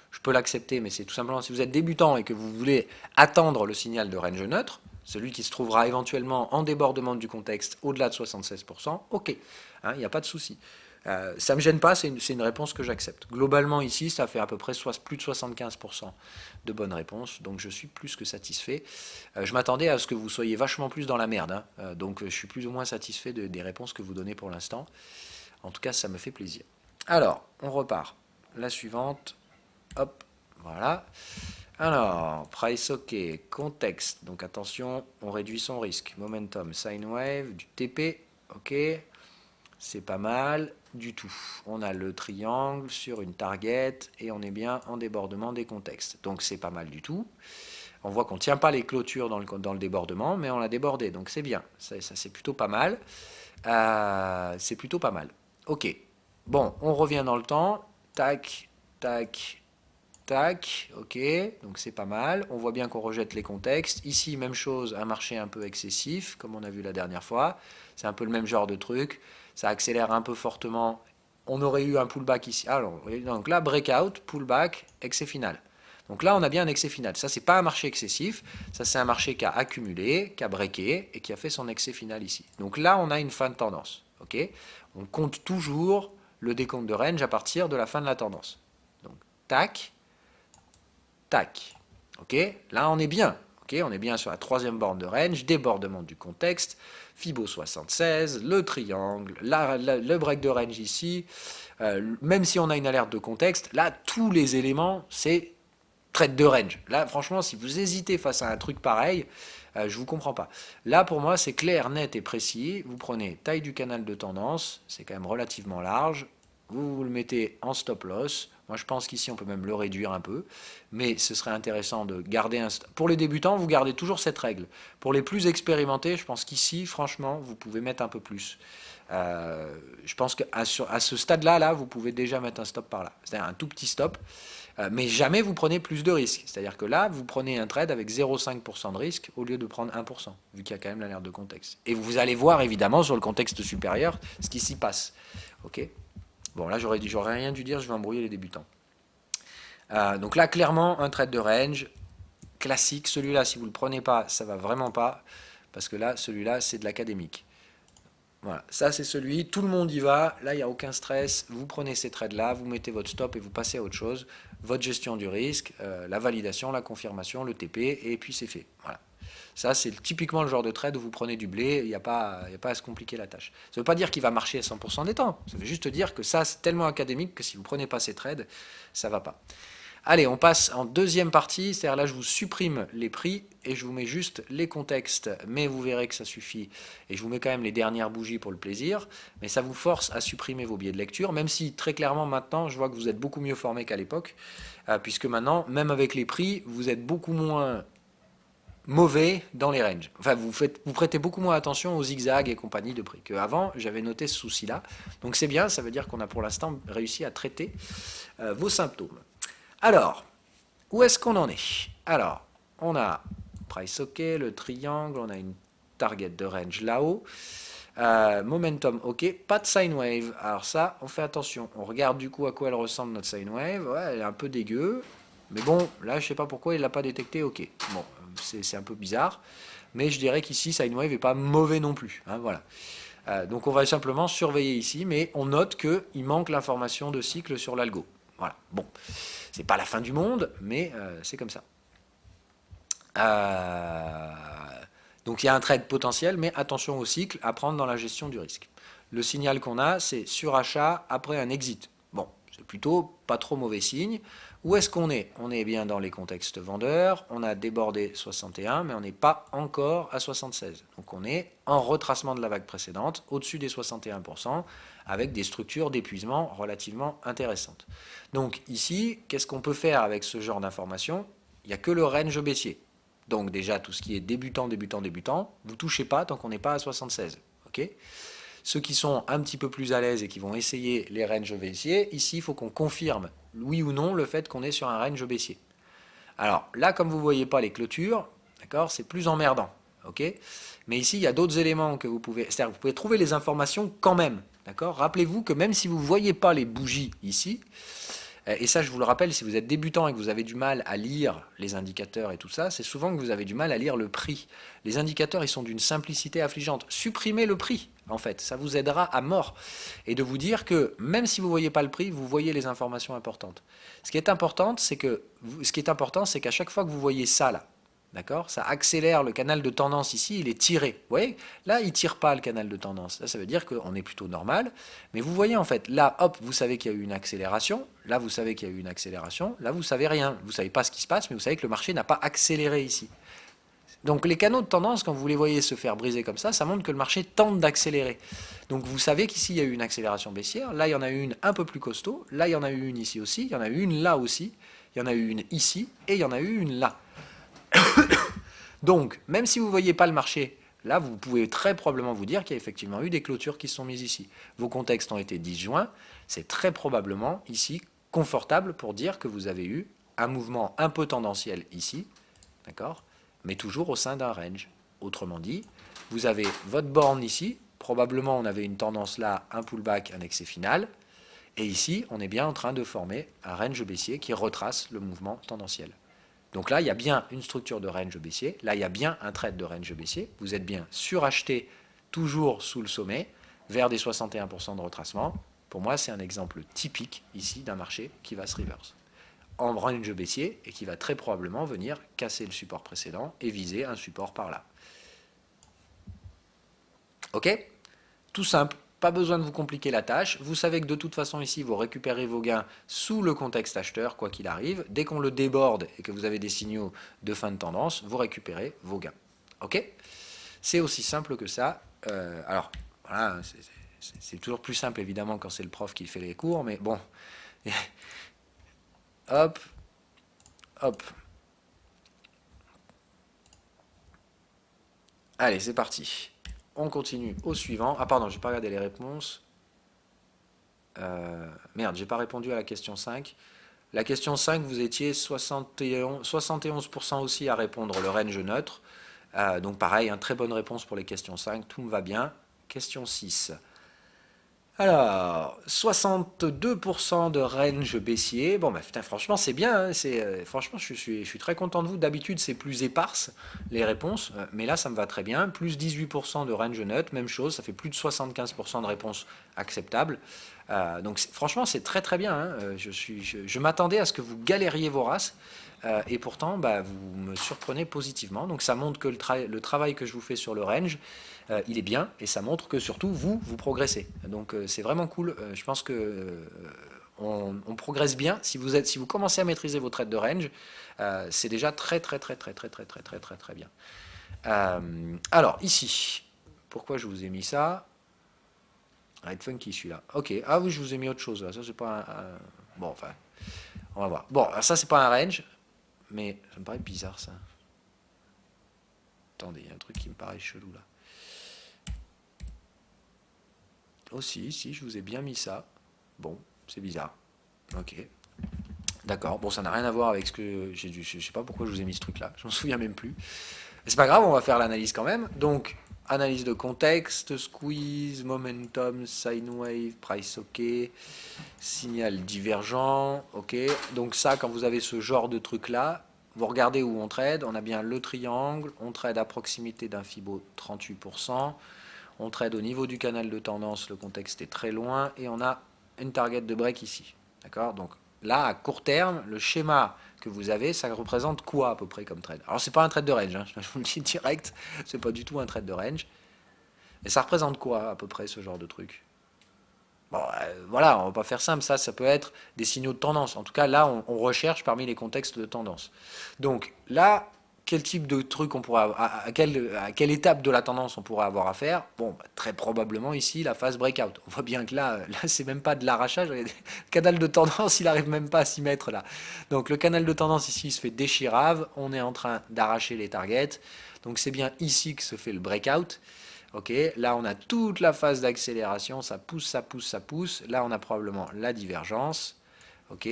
Je peux l'accepter, mais c'est tout simplement si vous êtes débutant et que vous voulez attendre le signal de range neutre, celui qui se trouvera éventuellement en débordement du contexte au-delà de 76%, ok, il n'y a pas de souci. Ça ne me gêne pas, c'est une réponse que j'accepte. Globalement ici, ça fait à peu près plus de 75% de bonnes réponses, donc je suis plus que satisfait. Je m'attendais à ce que vous soyez vachement plus dans la merde, donc je suis plus ou moins satisfait des réponses que vous donnez pour l'instant. En tout cas, ça me fait plaisir. Alors, on repart. La suivante, hop, voilà. Alors, price OK, contexte, donc attention, on réduit son risque. Momentum, sine wave, du TP, ok, c'est pas mal du tout. On a le triangle sur une target et on est bien en débordement des contextes. Donc c'est pas mal du tout. On voit qu'on ne tient pas les clôtures dans le débordement, mais on l'a débordé, donc c'est bien. Ça c'est plutôt pas mal. C'est plutôt pas mal. Ok. Bon, on revient dans le temps. Tac, tac, tac. Ok, donc c'est pas mal. On voit bien qu'on rejette les contextes. Ici, même chose, un marché un peu excessif, comme on a vu la dernière fois. C'est un peu le même genre de truc. Ça accélère un peu fortement. On aurait eu un pullback ici. Alors, donc là, breakout, pullback, excès final. Donc là, on a bien un excès final. Ça, c'est pas un marché excessif. Ça, c'est un marché qui a accumulé, qui a breaké et qui a fait son excès final ici. Donc là, on a une fin de tendance. Ok, on compte toujours le décompte de range à partir de la fin de la tendance. Donc, tac, tac. Ok, là, on est bien. Ok, on est bien sur la troisième borne de range, débordement du contexte, Fibo 76, le triangle, le break de range ici. Même si on a une alerte de contexte, là, tous les éléments, c'est trade de range. Là, franchement, si vous hésitez face à un truc pareil, je vous comprends pas. Là, pour moi, c'est clair, net et précis. Vous prenez taille du canal de tendance, c'est quand même relativement large. Vous le mettez en stop loss. Moi, je pense qu'ici, on peut même le réduire un peu. Mais ce serait intéressant de garder un... Pour les débutants, vous gardez toujours cette règle. Pour les plus expérimentés, je pense qu'ici, franchement, vous pouvez mettre un peu plus. Je pense qu'à ce stade-là, là, vous pouvez déjà mettre un stop par là. C'est-à-dire un tout petit stop. Mais jamais vous prenez plus de risques. C'est-à-dire que là, vous prenez un trade avec 0,5% de risque au lieu de prendre 1%, vu qu'il y a quand même l'alerte de contexte. Et vous allez voir évidemment sur le contexte supérieur ce qui s'y passe. Ok. Bon, là, j'aurais rien dû dire, je vais embrouiller les débutants. Donc là, clairement, un trade de range classique. Celui-là, si vous ne le prenez pas, ça va vraiment pas. Parce que là, celui-là, c'est de l'académique. Voilà, ça c'est celui, tout le monde y va, là il n'y a aucun stress, vous prenez ces trades-là, vous mettez votre stop et vous passez à autre chose, votre gestion du risque, la validation, la confirmation, le TP, et puis c'est fait. Voilà. Ça c'est typiquement le genre de trade où vous prenez du blé, il n'y a pas à se compliquer la tâche. Ça ne veut pas dire qu'il va marcher à 100% des temps, ça veut juste dire que ça c'est tellement académique que si vous ne prenez pas ces trades, ça ne va pas. Allez, on passe en deuxième partie, c'est-à-dire là je vous supprime les prix et je vous mets juste les contextes, mais vous verrez que ça suffit. Et je vous mets quand même les dernières bougies pour le plaisir, mais ça vous force à supprimer vos biais de lecture, même si très clairement maintenant je vois que vous êtes beaucoup mieux formé qu'à l'époque, puisque maintenant, même avec les prix, vous êtes beaucoup moins mauvais dans les ranges. Enfin, vous prêtez beaucoup moins attention aux zigzags et compagnie de prix qu'avant, j'avais noté ce souci-là. Donc c'est bien, ça veut dire qu'on a pour l'instant réussi à traiter vos symptômes. Alors, où est-ce qu'on en est? Alors, on a price OK, le triangle, on a une target de range là-haut. Momentum OK, pas de sine wave. Alors ça, on fait attention. On regarde du coup à quoi elle ressemble notre sine wave. Ouais, elle est un peu dégueu. Mais bon, là, je sais pas pourquoi il l'a pas détecté. OK. Bon, c'est un peu bizarre. Mais je dirais qu'ici, sine wave n'est pas mauvais non plus. Hein, voilà. Donc on va simplement surveiller ici, mais on note qu'il manque l'information de cycle sur l'algo. Voilà. Bon. C'est pas la fin du monde, mais c'est comme ça. Donc il y a un trade potentiel, mais attention au cycle à prendre dans la gestion du risque. Le signal qu'on a, c'est surachat après un exit. Bon, c'est plutôt pas trop mauvais signe. Où est-ce qu'on est? On est bien dans les contextes vendeurs, on a débordé 61, mais on n'est pas encore à 76. Donc on est en retracement de la vague précédente, au-dessus des 61%, avec des structures d'épuisement relativement intéressantes. Donc ici, qu'est-ce qu'on peut faire avec ce genre d'information? Il n'y a que le range baissier. Donc déjà, tout ce qui est débutant, vous ne touchez pas tant qu'on n'est pas à 76. Okay, ceux qui sont un petit peu plus à l'aise et qui vont essayer les ranges baissiers, ici, il faut qu'on confirme, oui ou non, le fait qu'on est sur un range baissier. Alors là, comme vous ne voyez pas les clôtures, d'accord, c'est plus emmerdant. Okay, mais ici, il y a d'autres éléments que vous pouvez... C'est-à-dire que vous pouvez trouver les informations quand même. D'accord, rappelez-vous que même si vous ne voyez pas les bougies ici, et ça, je vous le rappelle, si vous êtes débutant et que vous avez du mal à lire les indicateurs et tout ça, c'est souvent que vous avez du mal à lire le prix. Les indicateurs, ils sont d'une simplicité affligeante. Supprimez le prix, en fait. Ça vous aidera à mort. Et de vous dire que même si vous ne voyez pas le prix, vous voyez les informations importantes. Ce qui est important, c'est qu'à chaque fois que vous voyez ça, là, d'accord, ça accélère le canal de tendance ici, il est tiré. Vous voyez, là, il ne tire pas le canal de tendance. Là, ça veut dire qu'on est plutôt normal. Mais vous voyez, en fait, là, hop, vous savez qu'il y a eu une accélération. Là, vous savez qu'il y a eu une accélération. Là, vous savez rien. Vous ne savez pas ce qui se passe, mais vous savez que le marché n'a pas accéléré ici. Donc les canaux de tendance, quand vous les voyez se faire briser comme ça montre que le marché tente d'accélérer. Donc vous savez qu'ici, il y a eu une accélération baissière. Là, il y en a eu une un peu plus costaud. Là, il y en a eu une ici aussi. Il y en a eu une là aussi. Il y en a eu une ici. Et il y en a eu une là. Donc, même si vous ne voyez pas le marché, là, vous pouvez très probablement vous dire qu'il y a effectivement eu des clôtures qui se sont mises ici. Vos contextes ont été disjoints. C'est très probablement ici confortable pour dire que vous avez eu un mouvement un peu tendanciel ici. D'accord ? Mais toujours au sein d'un range. Autrement dit, vous avez votre borne ici, probablement on avait une tendance là, un pullback, un excès final, et ici on est bien en train de former un range baissier qui retrace le mouvement tendanciel. Donc là, il y a bien une structure de range baissier, là il y a bien un trade de range baissier, vous êtes bien suracheté toujours sous le sommet, vers des 61% de retracement. Pour moi, c'est un exemple typique ici d'un marché qui va se reverse en range baissier et qui va très probablement venir casser le support précédent et viser un support par là. Ok ? Tout simple, pas besoin de vous compliquer la tâche. Vous savez que de toute façon ici, vous récupérez vos gains sous le contexte acheteur, quoi qu'il arrive. Dès qu'on le déborde et que vous avez des signaux de fin de tendance, vous récupérez vos gains. Ok ? C'est aussi simple que ça. Alors, voilà, c'est toujours plus simple évidemment quand c'est le prof qui fait les cours, mais bon. Hop, hop. Allez, c'est parti. On continue au suivant. Ah pardon, j'ai pas regardé les réponses. Merde, j'ai pas répondu à la question 5. La question 5, vous étiez 71% aussi à répondre le range neutre. Donc pareil, très bonne réponse pour les questions 5, tout me va bien. Question 6. Alors, 62% de range baissier. Bon, bah, putain, franchement, c'est bien. Hein, franchement, je suis très content de vous. D'habitude, c'est plus éparse, les réponses. Mais là, ça me va très bien. Plus 18% de range neutre, même chose. Ça fait plus de 75% de réponses acceptables. Donc, franchement, c'est très très bien. Hein. Je m'attendais à ce que vous galériez vos races. Et pourtant, bah, vous me surprenez positivement. Donc, ça montre que le travail que je vous fais sur le range, il est bien et ça montre que surtout vous progressez. Donc c'est vraiment cool. Je pense que on progresse bien. Si vous commencez à maîtriser vos trades de range, c'est déjà très bien. Alors ici, pourquoi je vous ai mis ça? Red Funky celui-là. Ok. Ah oui, je vous ai mis autre chose là. Ça c'est pas bon. Enfin, on va voir. Bon, alors, ça c'est pas un range, mais ça me paraît bizarre ça. Attendez, il y a un truc qui me paraît chelou là. Oh si, je vous ai bien mis ça. Bon, c'est bizarre. Ok. D'accord. Bon, ça n'a rien à voir avec ce que j'ai dû. Je sais pas pourquoi je vous ai mis ce truc-là. Je m'en souviens même plus. Mais c'est pas grave, on va faire l'analyse quand même. Donc, analyse de contexte, squeeze, momentum, sine wave, price ok, signal divergent, ok. Donc ça, quand vous avez ce genre de truc-là, vous regardez où on trade. On a bien le triangle. On trade à proximité d'un Fibo 38%. On trade au niveau du canal de tendance, le contexte est très loin, et on a une target de break ici. D'accord? Donc là, à court terme, le schéma que vous avez, ça représente quoi à peu près comme trade? Alors c'est pas un trade de range, hein, je vous le dis direct, c'est pas du tout un trade de range. Et ça représente quoi à peu près ce genre de truc? Bon, voilà, on va pas faire simple, ça peut être des signaux de tendance. En tout cas, là, on recherche parmi les contextes de tendance. Donc là, quel type de truc on pourrait à quelle étape de la tendance on pourrait avoir à faire? Bon, bah, très probablement ici la phase breakout. On voit bien que là c'est même pas de l'arrachage. Le canal de tendance, il arrive même pas à s'y mettre là. Donc le canal de tendance ici il se fait déchirave. On est en train d'arracher les targets. Donc c'est bien ici que se fait le breakout. Ok, là on a toute la phase d'accélération, ça pousse, ça pousse, ça pousse. Là on a probablement la divergence. Ok,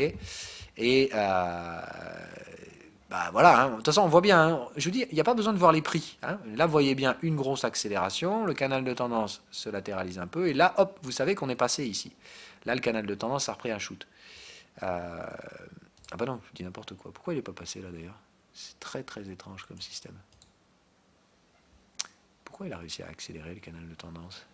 et bah voilà, hein. De toute façon, on voit bien, hein. Je vous dis, il n'y a pas besoin de voir les prix. Hein. Là, vous voyez bien une grosse accélération, le canal de tendance se latéralise un peu, et là, hop, vous savez qu'on est passé ici. Là, le canal de tendance a repris un shoot. Ah bah non, je dis n'importe quoi. Pourquoi il n'est pas passé là d'ailleurs? C'est très très étrange comme système. Pourquoi il a réussi à accélérer le canal de tendance?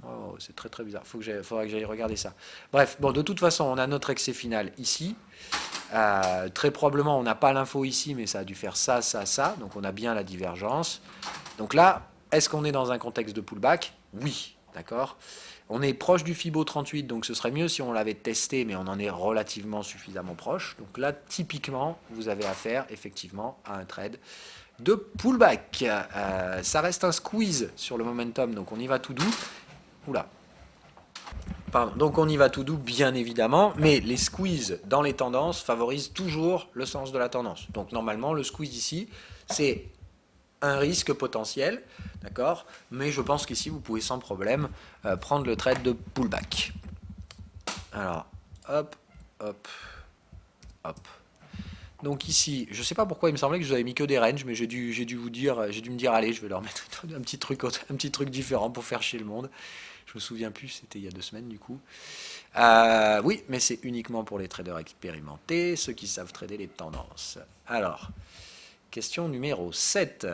Oh, c'est très très bizarre. Faudra que j'aille regarder ça. Bref, bon, de toute façon, on a notre excès final ici. Très probablement, on n'a pas l'info ici, mais ça a dû faire ça, ça, ça. Donc, on a bien la divergence. Donc là, est-ce qu'on est dans un contexte de pullback? Oui. d'accord? On est proche du Fibo 38, donc ce serait mieux si on l'avait testé, mais on en est relativement suffisamment proche. Donc là, typiquement, vous avez affaire effectivement à un trade de pullback. Ça reste un squeeze sur le momentum, donc on y va tout doux. Oula. Pardon. Donc on y va tout doux, bien évidemment, mais les squeezes dans les tendances favorisent toujours le sens de la tendance. Donc normalement, le squeeze ici, c'est un risque potentiel, d'accord? Mais je pense qu'ici, vous pouvez sans problème prendre le trade de pullback. Alors, hop, hop, hop. Donc ici, je ne sais pas pourquoi il me semblait que je vous avais mis que des ranges, mais j'ai dû me dire, allez, je vais leur mettre un petit truc différent pour faire chier le monde. Je me souviens plus, c'était il y a 2 semaines du coup. Oui, mais c'est uniquement pour les traders expérimentés, ceux qui savent trader les tendances. Alors, question numéro 7.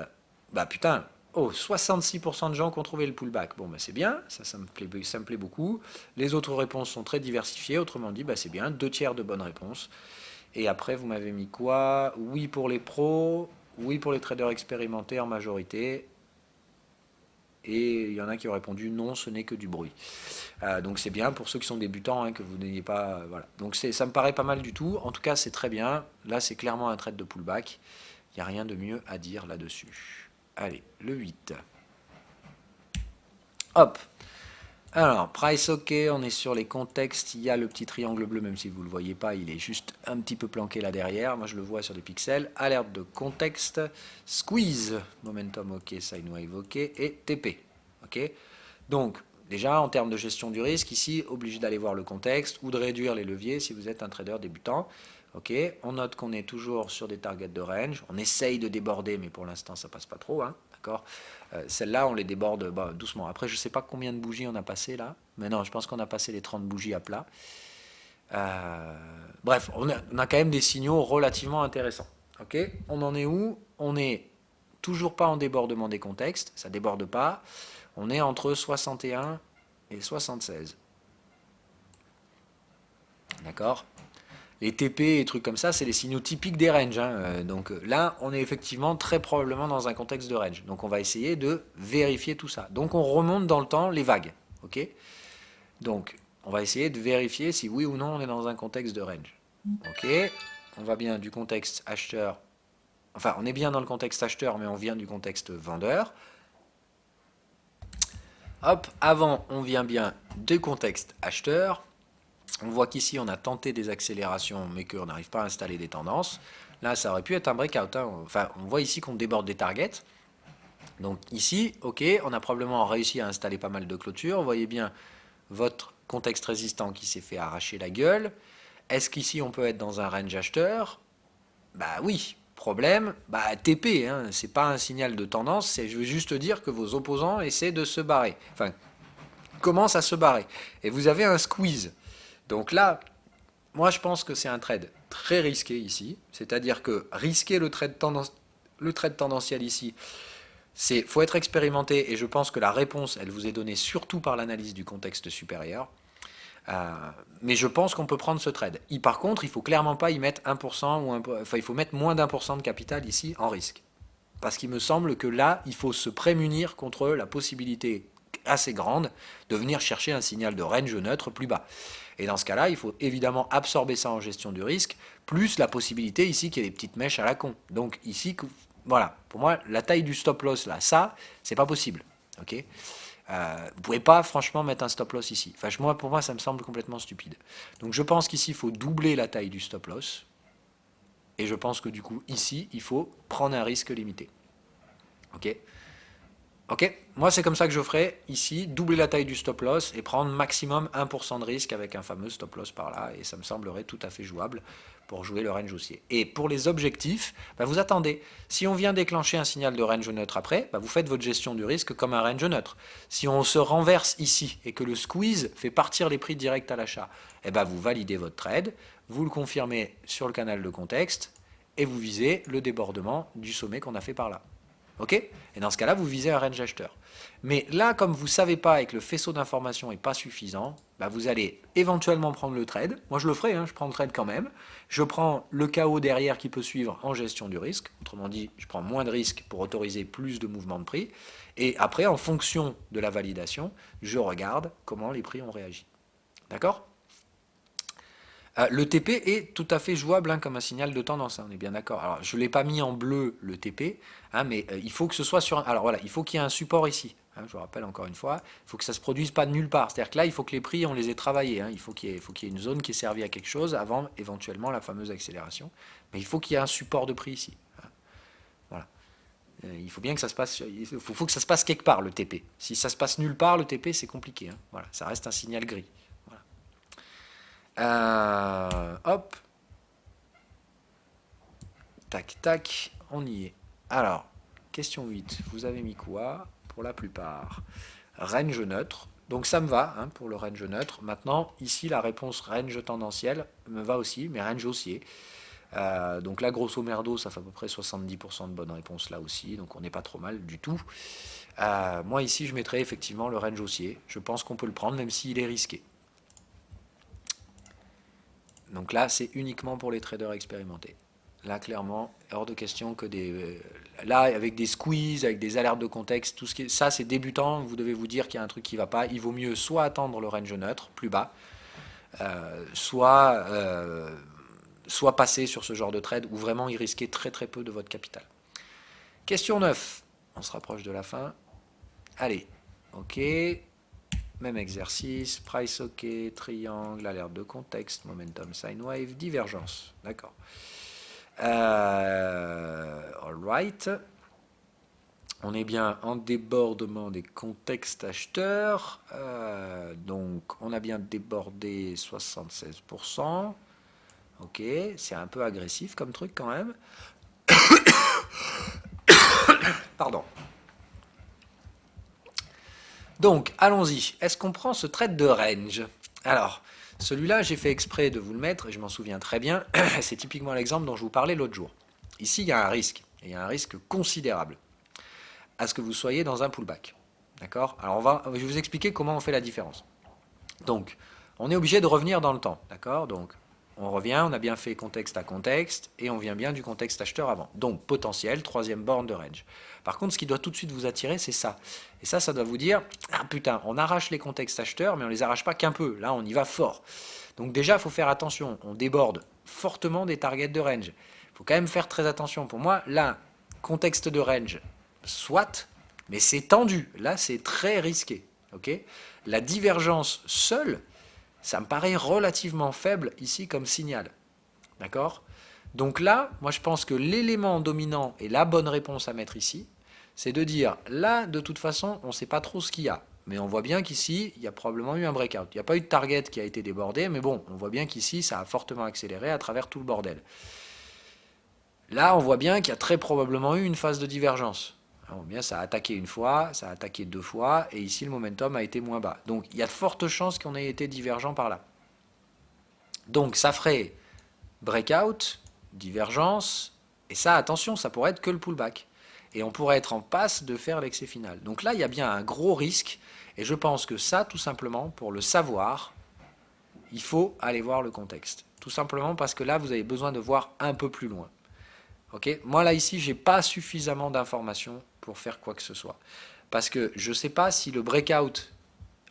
Bah putain, oh, 66% de gens qui ont trouvé le pullback. Bon, bah c'est bien, ça me plaît beaucoup. Les autres réponses sont très diversifiées, autrement dit, bah c'est bien, 2/3 de bonnes réponses. Et après, vous m'avez mis quoi? Oui pour les pros, oui pour les traders expérimentés en majorité. Et il y en a qui ont répondu non, ce n'est que du bruit. Donc c'est bien pour ceux qui sont débutants, hein, que vous n'ayez pas... voilà. Donc ça me paraît pas mal du tout. En tout cas, c'est très bien. Là, c'est clairement un trade de pullback. Il n'y a rien de mieux à dire là-dessus. Allez, le 8. Hop. Alors, price OK, on est sur les contextes. Il y a le petit triangle bleu, même si vous ne le voyez pas, il est juste un petit peu planqué là derrière. Moi, je le vois sur des pixels. Alerte de contexte. Squeeze. Momentum OK, sine wave OK. Et TP. OK. Donc, déjà, en termes de gestion du risque, ici, obligé d'aller voir le contexte ou de réduire les leviers si vous êtes un trader débutant. Ok, on note qu'on est toujours sur des targets de range. On essaye de déborder, mais pour l'instant, ça passe pas trop. Hein, d'accord. Celles-là, on les déborde doucement. Après, je ne sais pas combien de bougies on a passé là. Mais non, je pense qu'on a passé les 30 bougies à plat. Bref, on a quand même des signaux relativement intéressants. Ok, on en est où? On n'est toujours pas en débordement des contextes. Ça ne déborde pas. On est entre 61 et 76. D'accord. Les TP et trucs comme ça, c'est les signaux typiques des ranges. Hein. Donc là, on est effectivement très probablement dans un contexte de range. Donc on va essayer de vérifier tout ça. Donc on remonte dans le temps les vagues. Ok. Donc on va essayer de vérifier si oui ou non on est dans un contexte de range. Ok. On va bien du contexte acheteur. Enfin, on est bien dans le contexte acheteur, mais on vient du contexte vendeur. Hop, avant, on vient bien du contexte acheteur. On voit qu'ici, on a tenté des accélérations, mais qu'on n'arrive pas à installer des tendances. Là, ça aurait pu être un breakout. Hein. Enfin, on voit ici qu'on déborde des targets. Donc ici, ok, on a probablement réussi à installer pas mal de clôtures. Vous voyez bien votre contexte résistant qui s'est fait arracher la gueule. Est-ce qu'ici, on peut être dans un range acheteur? Bah oui. Problème, bah TP, hein, c'est pas un signal de tendance, je veux juste dire que vos opposants essaient de se barrer. Enfin, commencent à se barrer. Et vous avez un squeeze. Donc là, moi je pense que c'est un trade très risqué ici. C'est-à-dire que risquer le trade tendanciel ici, faut être expérimenté, et je pense que la réponse, elle vous est donnée surtout par l'analyse du contexte supérieur. Mais je pense qu'on peut prendre ce trade. Par contre, il ne faut clairement pas y mettre 1% enfin, il faut mettre moins d'1% de capital ici en risque. Parce qu'il me semble que là, il faut se prémunir contre la possibilité assez grande de venir chercher un signal de range neutre plus bas. Et dans ce cas-là, il faut évidemment absorber ça en gestion du risque, plus la possibilité ici qu'il y ait des petites mèches à la con. Donc ici, voilà, pour moi, la taille du stop loss là, ça, c'est pas possible. Ok. Vous ne pouvez pas franchement mettre un stop loss ici. Enfin, pour moi, ça me semble complètement stupide. Donc je pense qu'ici, il faut doubler la taille du stop loss. Et je pense que du coup, ici, il faut prendre un risque limité. Ok. Ok, moi c'est comme ça que je ferai ici, doubler la taille du stop loss et prendre maximum 1% de risque avec un fameux stop loss par là, et ça me semblerait tout à fait jouable pour jouer le range haussier. Et pour les objectifs, bah vous attendez. Si on vient déclencher un signal de range neutre après, bah vous faites votre gestion du risque comme un range neutre. Si on se renverse ici et que le squeeze fait partir les prix directs à l'achat, eh bah vous validez votre trade, vous le confirmez sur le canal de contexte et vous visez le débordement du sommet qu'on a fait par là. Ok. Et dans ce cas-là, vous visez un range acheteur. Mais là, comme vous ne savez pas et que le faisceau d'informations n'est pas suffisant, bah, vous allez éventuellement prendre le trade. Moi, je le ferai, hein, je prends le trade quand même. Je prends le chaos derrière qui peut suivre en gestion du risque. Autrement dit, je prends moins de risques pour autoriser plus de mouvements de prix. Et après, en fonction de la validation, je regarde comment les prix ont réagi. D'accord ? Le TP est tout à fait jouable, hein, comme un signal de tendance, hein, on est bien d'accord. Alors, je ne l'ai pas mis en bleu, le TP, hein, mais il faut que ce soit sur un... Alors voilà, il faut qu'il y ait un support ici. Hein, je vous rappelle encore une fois, il faut que ça ne se produise pas de nulle part. C'est-à-dire que là, il faut que les prix, on les ait travaillés. Hein, il faut qu'il y ait une zone qui ait servi à quelque chose avant, éventuellement, la fameuse accélération. Mais il faut qu'il y ait un support de prix ici. Hein, voilà. Il faut bien que ça se passe... Il faut que ça se passe quelque part, le TP. Si ça se passe nulle part, le TP, c'est compliqué. Hein, voilà, ça reste un signal gris. Hop. Tac, tac, on y est. Alors, question 8. Vous avez mis quoi? Pour la plupart. Range neutre. Donc ça me va, hein, pour le range neutre. Maintenant, ici, la réponse range tendancielle me va aussi, mais range haussier. Donc là, grosso merdo, ça fait à peu près 70% de bonnes réponses là aussi. Donc on n'est pas trop mal du tout. Moi, ici, je mettrais effectivement le range haussier. Je pense qu'on peut le prendre, même s'il est risqué. Donc là, c'est uniquement pour les traders expérimentés. Là, clairement, hors de question que des... là, avec des squeezes, avec des alertes de contexte, tout ce qui est... ça, c'est débutant. Vous devez vous dire qu'il y a un truc qui ne va pas. Il vaut mieux soit attendre le range neutre, plus bas, soit passer sur ce genre de trade où vraiment il risquait très très peu de votre capital. Question 9. On se rapproche de la fin. Allez, ok. Même exercice, price OK, triangle, alerte de contexte, momentum, sine wave, divergence. D'accord. Alright. On est bien en débordement des contextes acheteurs. Donc, on a bien débordé 76%. Ok, c'est un peu agressif comme truc quand même. Pardon. Donc, allons-y. Est-ce qu'on prend ce trade de range? Alors, celui-là, j'ai fait exprès de vous le mettre, et je m'en souviens très bien. C'est typiquement l'exemple dont je vous parlais l'autre jour. Ici, il y a un risque, et il y a un risque considérable à ce que vous soyez dans un pullback. D'accord? Alors, je vais vous expliquer comment on fait la différence. Donc, on est obligé de revenir dans le temps. D'accord? Donc, on revient, on a bien fait contexte à contexte, et on vient bien du contexte acheteur avant. Donc, potentiel, troisième borne de range. Par contre, ce qui doit tout de suite vous attirer, c'est ça. Et ça doit vous dire, ah putain, on arrache les contextes acheteurs, mais on les arrache pas qu'un peu. Là, on y va fort. Donc déjà, il faut faire attention. On déborde fortement des targets de range. Il faut quand même faire très attention. Pour moi, là, contexte de range, soit, mais c'est tendu. Là, c'est très risqué. Okay, la divergence seule, ça me paraît relativement faible ici comme signal. D'accord? Donc là, moi je pense que l'élément dominant et la bonne réponse à mettre ici, c'est de dire, là, de toute façon, on ne sait pas trop ce qu'il y a. Mais on voit bien qu'ici, il y a probablement eu un breakout. Il n'y a pas eu de target qui a été débordé, mais bon, on voit bien qu'ici, ça a fortement accéléré à travers tout le bordel. Là, on voit bien qu'il y a très probablement eu une phase de divergence. On voit bien, ça a attaqué une fois, ça a attaqué deux fois, et ici, le momentum a été moins bas. Donc, il y a de fortes chances qu'on ait été divergent par là. Donc, ça ferait breakout, divergence, et ça, attention, ça pourrait être que le pullback. Et on pourrait être en passe de faire l'excès final. Donc là, il y a bien un gros risque, et je pense que ça, tout simplement, pour le savoir, il faut aller voir le contexte. Tout simplement parce que là, vous avez besoin de voir un peu plus loin. Okay, moi, là, ici, je n'ai pas suffisamment d'informations pour faire quoi que ce soit. Parce que je ne sais pas si le breakout,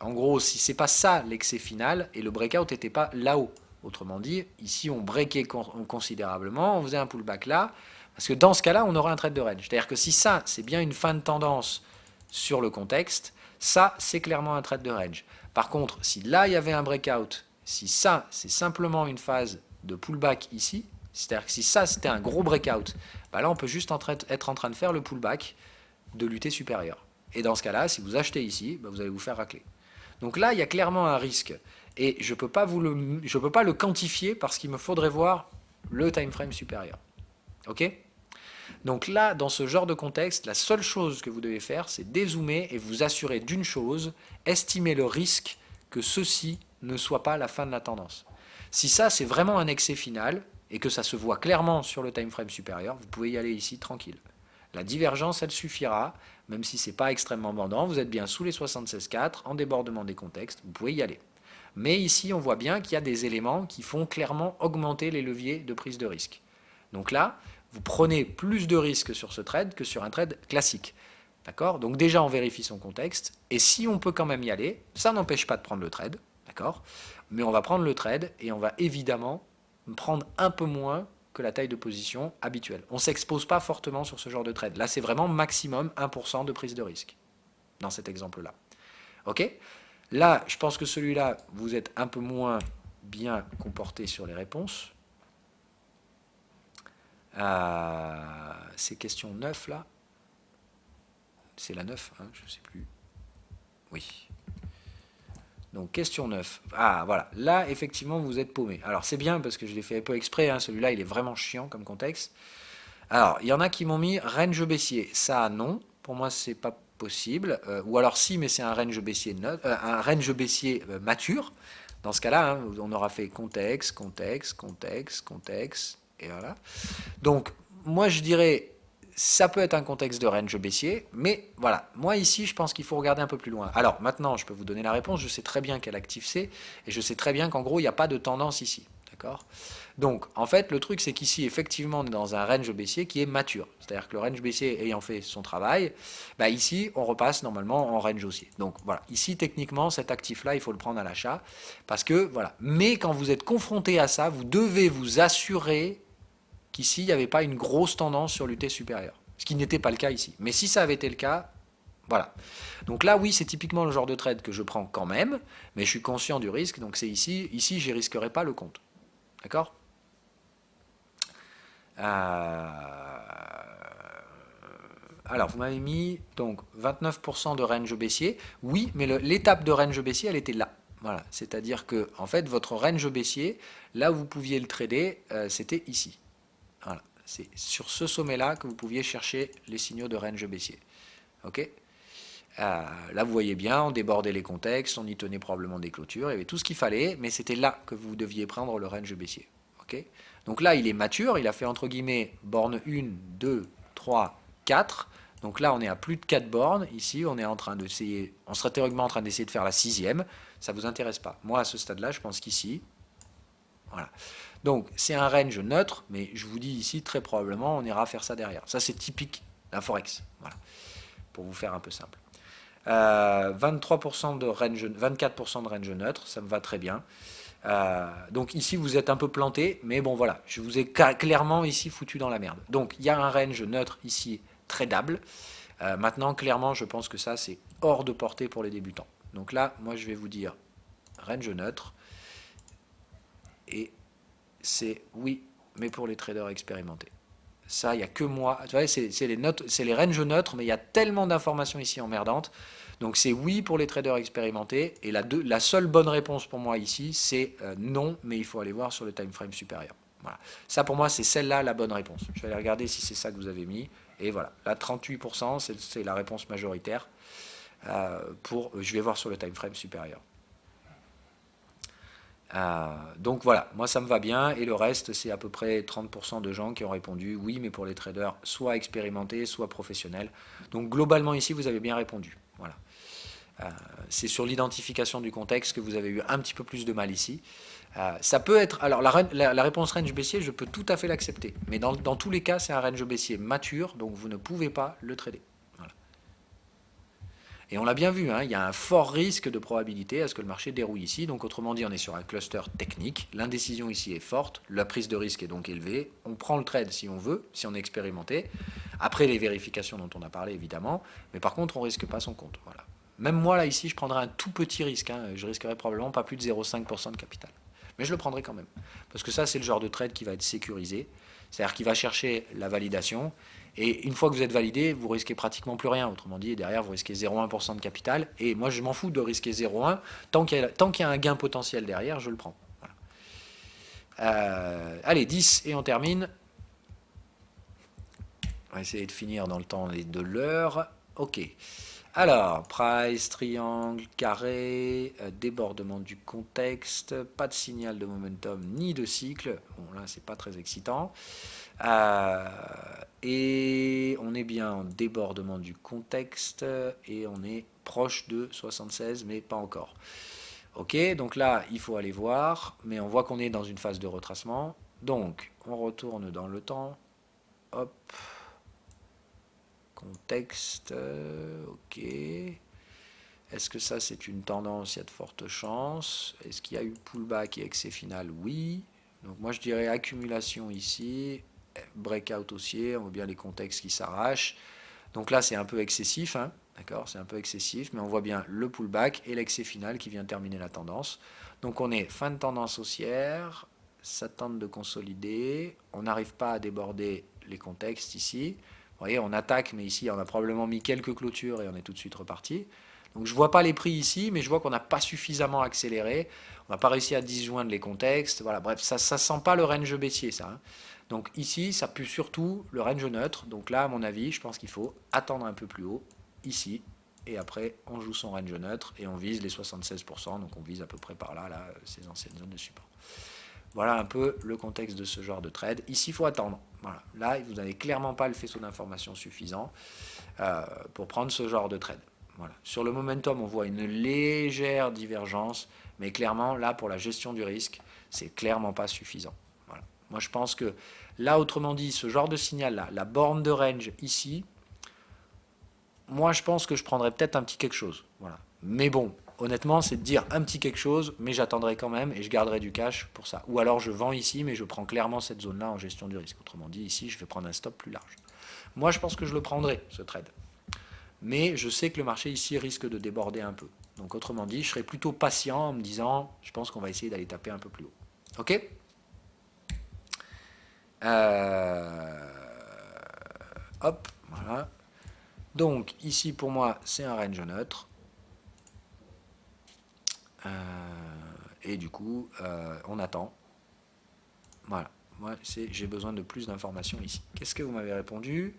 en gros, si ce n'est pas ça l'excès final, et le breakout n'était pas là-haut. Autrement dit, ici, on breakait considérablement, on faisait un pullback là, parce que dans ce cas-là, on aura un trade de range. C'est-à-dire que si ça, c'est bien une fin de tendance sur le contexte, ça, c'est clairement un trade de range. Par contre, si là, il y avait un breakout, si ça, c'est simplement une phase de pullback ici, c'est-à-dire que si ça, c'était un gros breakout, bah là, on peut juste être en train de faire le pullback de l'UT supérieur. Et dans ce cas-là, si vous achetez ici, bah vous allez vous faire racler. Donc là, il y a clairement un risque. Et je ne peux pas le quantifier parce qu'il me faudrait voir le time frame supérieur. Ok? Donc là, dans ce genre de contexte, la seule chose que vous devez faire, c'est dézoomer et vous assurer d'une chose, estimer le risque que ceci ne soit pas la fin de la tendance. Si ça, c'est vraiment un excès final et que ça se voit clairement sur le time frame supérieur, vous pouvez y aller ici tranquille. La divergence, elle suffira, même si ce n'est pas extrêmement bandant, vous êtes bien sous les 76,4, en débordement des contextes, vous pouvez y aller. Mais ici, on voit bien qu'il y a des éléments qui font clairement augmenter les leviers de prise de risque. Donc là, vous prenez plus de risques sur ce trade que sur un trade classique. D'accord? Donc déjà, on vérifie son contexte. Et si on peut quand même y aller, ça n'empêche pas de prendre le trade. D'accord? Mais on va prendre le trade et on va évidemment prendre un peu moins que la taille de position habituelle. On ne s'expose pas fortement sur ce genre de trade. Là, c'est vraiment maximum 1% de prise de risque dans cet exemple-là. Ok? Là, je pense que celui-là, vous êtes un peu moins bien comporté sur les réponses. C'est question 9 là. C'est la 9, hein, je ne sais plus. Oui. Donc question 9. Ah voilà, là effectivement vous êtes paumé. Alors c'est bien parce que je l'ai fait un peu exprès, hein. Celui-là il est vraiment chiant comme contexte. Alors il y en a qui m'ont mis range baissier. Ça non, pour moi c'est pas possible. Ou alors si, mais c'est un range baissier un range baissier mature. Dans ce cas-là, hein, on aura fait contexte, contexte, contexte, contexte, et voilà. Donc moi je dirais ça peut être un contexte de range baissier, mais voilà, moi ici je pense qu'il faut regarder un peu plus loin. Alors maintenant je peux vous donner la réponse, je sais très bien quel actif c'est, et je sais très bien qu'en gros il n'y a pas de tendance ici, d'accord? Donc en fait le truc c'est qu'ici effectivement on est dans un range baissier qui est mature, c'est-à-dire que le range baissier ayant fait son travail, bah ici on repasse normalement en range haussier. Donc voilà, ici techniquement cet actif là il faut le prendre à l'achat, parce que voilà, mais quand vous êtes confronté à ça, vous devez vous assurer qu'ici, il n'y avait pas une grosse tendance sur l'UT supérieur. Ce qui n'était pas le cas ici. Mais si ça avait été le cas, voilà. Donc là, oui, c'est typiquement le genre de trade que je prends quand même, mais je suis conscient du risque, donc c'est ici. Ici, je ne risquerai pas le compte. D'accord? Alors, vous m'avez mis donc 29% de range baissier. Oui, mais l'étape de range baissier, elle était là. Voilà. C'est-à-dire que, en fait, votre range baissier, là où vous pouviez le trader, c'était ici. Voilà. C'est sur ce sommet-là que vous pouviez chercher les signaux de range baissier. Ok? Là, vous voyez bien, on débordait les contextes, on y tenait probablement des clôtures, il y avait tout ce qu'il fallait, mais c'était là que vous deviez prendre le range baissier. Ok? Donc là, il est mature, il a fait entre guillemets borne 1, 2, 3, 4. Donc là, on est à plus de 4 bornes. Ici, on est en train d'essayer, on serait théoriquement en train d'essayer de faire la sixième. Ça ne vous intéresse pas. Moi, à ce stade-là, je pense qu'ici, voilà. Donc c'est un range neutre, mais je vous dis ici, très probablement, on ira faire ça derrière. Ça, c'est typique d'un Forex. Voilà, pour vous faire un peu simple. 23% de range, 24% de range neutre, ça me va très bien. Donc ici, vous êtes un peu planté, mais bon, voilà, je vous ai clairement ici foutu dans la merde. Donc il y a un range neutre ici, tradable. Maintenant, clairement, je pense que ça, c'est hors de portée pour les débutants. Donc là, moi, je vais vous dire range neutre. Et c'est oui, mais pour les traders expérimentés. Ça, il n'y a que moi. Tu vois, c'est les ranges neutres, mais il y a tellement d'informations ici emmerdantes. Donc c'est oui pour les traders expérimentés. Et la seule bonne réponse pour moi ici, c'est non, mais il faut aller voir sur le time frame supérieur. Voilà. Ça pour moi, c'est celle-là la bonne réponse. Je vais aller regarder si c'est ça que vous avez mis. Et voilà, là 38%, c'est la réponse majoritaire. Je vais voir sur le time frame supérieur. Donc voilà, moi ça me va bien, et le reste c'est à peu près 30% de gens qui ont répondu oui, mais pour les traders soit expérimentés, soit professionnels. Donc globalement ici vous avez bien répondu. Voilà. C'est sur l'identification du contexte que vous avez eu un petit peu plus de mal ici. Ça peut être, alors la réponse range baissier, je peux tout à fait l'accepter, mais dans tous les cas c'est un range baissier mature, donc vous ne pouvez pas le trader. Voilà. Et on l'a bien vu, hein, il y a un fort risque de probabilité à ce que le marché dérouille ici. Donc autrement dit, on est sur un cluster technique. L'indécision ici est forte, la prise de risque est donc élevée. On prend le trade si on veut, si on est expérimenté. Après les vérifications dont on a parlé évidemment. Mais par contre, on ne risque pas son compte. Voilà. Même moi, là, ici, je prendrais un tout petit risque. Hein. Je risquerais probablement pas plus de 0,5% de capital. Mais je le prendrai quand même. Parce que ça, c'est le genre de trade qui va être sécurisé. C'est-à-dire qu'il va chercher la validation. Et une fois que vous êtes validé, vous risquez pratiquement plus rien. Autrement dit, derrière, vous risquez 0,1% de capital. Et moi, je m'en fous de risquer 0,1. Tant qu'il y a un gain potentiel derrière, je le prends. Voilà. Allez, 10 et on termine. On va essayer de finir dans le temps de l'heure. Ok. Alors, price, triangle, carré, débordement du contexte, pas de signal de momentum ni de cycle. Bon, là, c'est pas très excitant. Et on est bien en débordement du contexte et on est proche de 76, mais pas encore. Ok, donc là, il faut aller voir, mais on voit qu'on est dans une phase de retracement. Donc, on retourne dans le temps. Hop, contexte, ok. Est-ce que ça, c'est une tendance? Il y a de fortes chances. Est-ce qu'il y a eu pullback et excès final? Oui. Donc moi, je dirais accumulation ici, breakout haussier, on voit bien les contextes qui s'arrachent. Donc là, c'est un peu excessif, hein, d'accord? C'est un peu excessif, mais on voit bien le pullback et l'excès final qui vient terminer la tendance. Donc on est fin de tendance haussière, ça tente de consolider, on n'arrive pas à déborder les contextes ici. Vous voyez, on attaque, mais ici, on a probablement mis quelques clôtures et on est tout de suite reparti. Donc je ne vois pas les prix ici, mais je vois qu'on n'a pas suffisamment accéléré. On n'a pas réussi à disjoindre les contextes. Voilà, bref, ça ne sent pas le range baissier, ça, hein. Donc ici, ça pue surtout le range neutre. Donc là, à mon avis, je pense qu'il faut attendre un peu plus haut, ici. Et après, on joue son range neutre et on vise les 76%. Donc on vise à peu près par là, ces anciennes zones de support. Voilà un peu le contexte de ce genre de trade. Ici, il faut attendre. Voilà. Là, vous n'avez clairement pas le faisceau d'informations suffisant pour prendre ce genre de trade. Voilà. Sur le momentum, on voit une légère divergence, mais clairement, là, pour la gestion du risque, c'est clairement pas suffisant. Voilà. Moi, je pense que là, autrement dit, ce genre de signal-là, la borne de range ici, moi, je pense que je prendrais peut-être un petit quelque chose. Voilà. Mais bon, honnêtement, c'est de dire un petit quelque chose, mais j'attendrai quand même et je garderai du cash pour ça. Ou alors, je vends ici, mais je prends clairement cette zone-là en gestion du risque. Autrement dit, ici, je vais prendre un stop plus large. Moi, je pense que je le prendrai, ce trade. Mais je sais que le marché ici risque de déborder un peu. Donc autrement dit, je serai plutôt patient en me disant, je pense qu'on va essayer d'aller taper un peu plus haut. Ok. Hop, voilà. Donc ici pour moi c'est un range neutre. Et du coup on attend. Voilà. Moi j'ai besoin de plus d'informations ici. Qu'est-ce que vous m'avez répondu?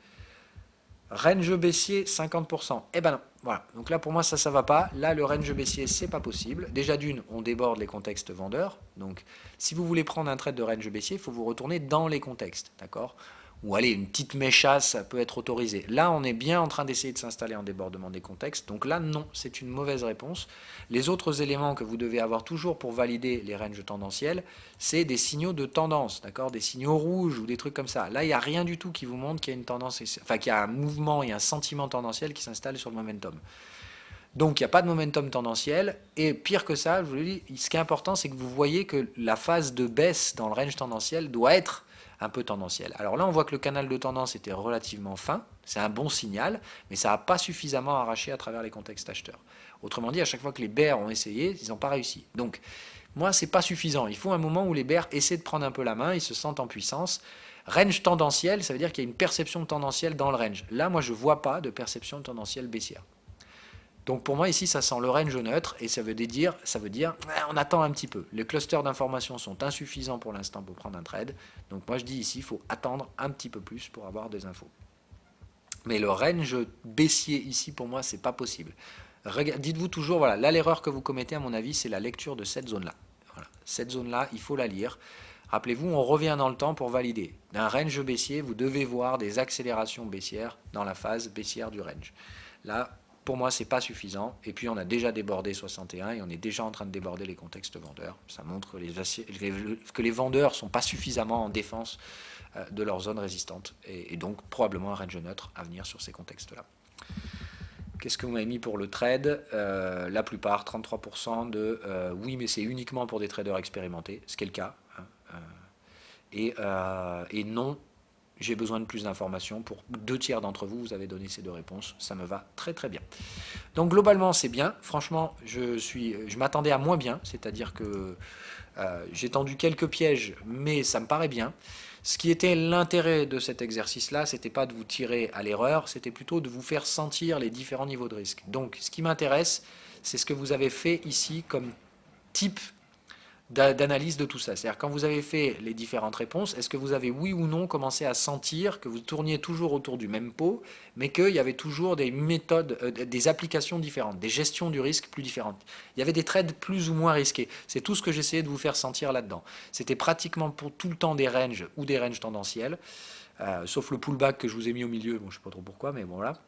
Range baissier 50%. Eh ben non, voilà. Donc là pour moi ça va pas. Là le range baissier c'est pas possible. Déjà d'une, on déborde les contextes vendeurs. Donc si vous voulez prendre un trade de range baissier, il faut vous retourner dans les contextes, d'accord? Ou allez, une petite méchasse, ça peut être autorisé. Là, on est bien en train d'essayer de s'installer en débordement des contextes. Donc là, non, c'est une mauvaise réponse. Les autres éléments que vous devez avoir toujours pour valider les ranges tendanciels, c'est des signaux de tendance, d'accord? Des signaux rouges ou des trucs comme ça. Là, il n'y a rien du tout qui vous montre qu'il y a une tendance, enfin qu'il y a un mouvement et un sentiment tendanciel qui s'installe sur le momentum. Donc il n'y a pas de momentum tendanciel. Et pire que ça, je vous le dis, ce qui est important, c'est que vous voyez que la phase de baisse dans le range tendanciel doit être un peu tendancielle. Alors là, on voit que le canal de tendance était relativement fin. C'est un bon signal, mais ça n'a pas suffisamment arraché à travers les contextes acheteurs. Autrement dit, à chaque fois que les bears ont essayé, ils n'ont pas réussi. Donc, moi, c'est pas suffisant. Il faut un moment où les bears essaient de prendre un peu la main, ils se sentent en puissance. Range tendanciel, ça veut dire qu'il y a une perception tendancielle dans le range. Là, moi, je ne vois pas de perception tendancielle baissière. Donc pour moi ici ça sent le range neutre et ça veut dire on attend un petit peu. Les clusters d'informations sont insuffisants pour l'instant pour prendre un trade. Donc moi je dis ici il faut attendre un petit peu plus pour avoir des infos. Mais le range baissier ici pour moi c'est pas possible. Dites-vous toujours voilà, là l'erreur que vous commettez à mon avis c'est la lecture de cette zone là. Voilà. Cette zone là il faut la lire. Rappelez-vous, on revient dans le temps pour valider. D'un range baissier, vous devez voir des accélérations baissières dans la phase baissière du range. Là, pour moi, ce n'est pas suffisant. Et puis, on a déjà débordé 61 et on est déjà en train de déborder les contextes vendeurs. Ça montre que les vendeurs ne sont pas suffisamment en défense de leur zone résistante. Et donc, probablement un range neutre à venir sur ces contextes-là. Qu'est-ce que vous m'avez mis pour le trade? La plupart, 33% de oui, mais c'est uniquement pour des traders expérimentés, ce qui est le cas. Hein, et non, j'ai besoin de plus d'informations. Pour 2 tiers d'entre vous, vous avez donné ces 2 réponses. Ça me va très très bien. Donc globalement, c'est bien. Franchement, je m'attendais à moins bien. C'est-à-dire que j'ai tendu quelques pièges, mais ça me paraît bien. Ce qui était l'intérêt de cet exercice-là, c'était pas de vous tirer à l'erreur, c'était plutôt de vous faire sentir les différents niveaux de risque. Donc, ce qui m'intéresse, c'est ce que vous avez fait ici comme type d'analyse de tout ça. C'est-à-dire quand vous avez fait les différentes réponses, est-ce que vous avez oui ou non commencé à sentir que vous tourniez toujours autour du même pot, mais qu'il y avait toujours des méthodes, des applications différentes, des gestions du risque plus différentes. Il y avait des trades plus ou moins risqués. C'est tout ce que j'essayais de vous faire sentir là-dedans. C'était pratiquement pour tout le temps des ranges ou des ranges tendanciels, sauf le pullback que je vous ai mis au milieu, bon, je ne sais pas trop pourquoi, mais bon voilà.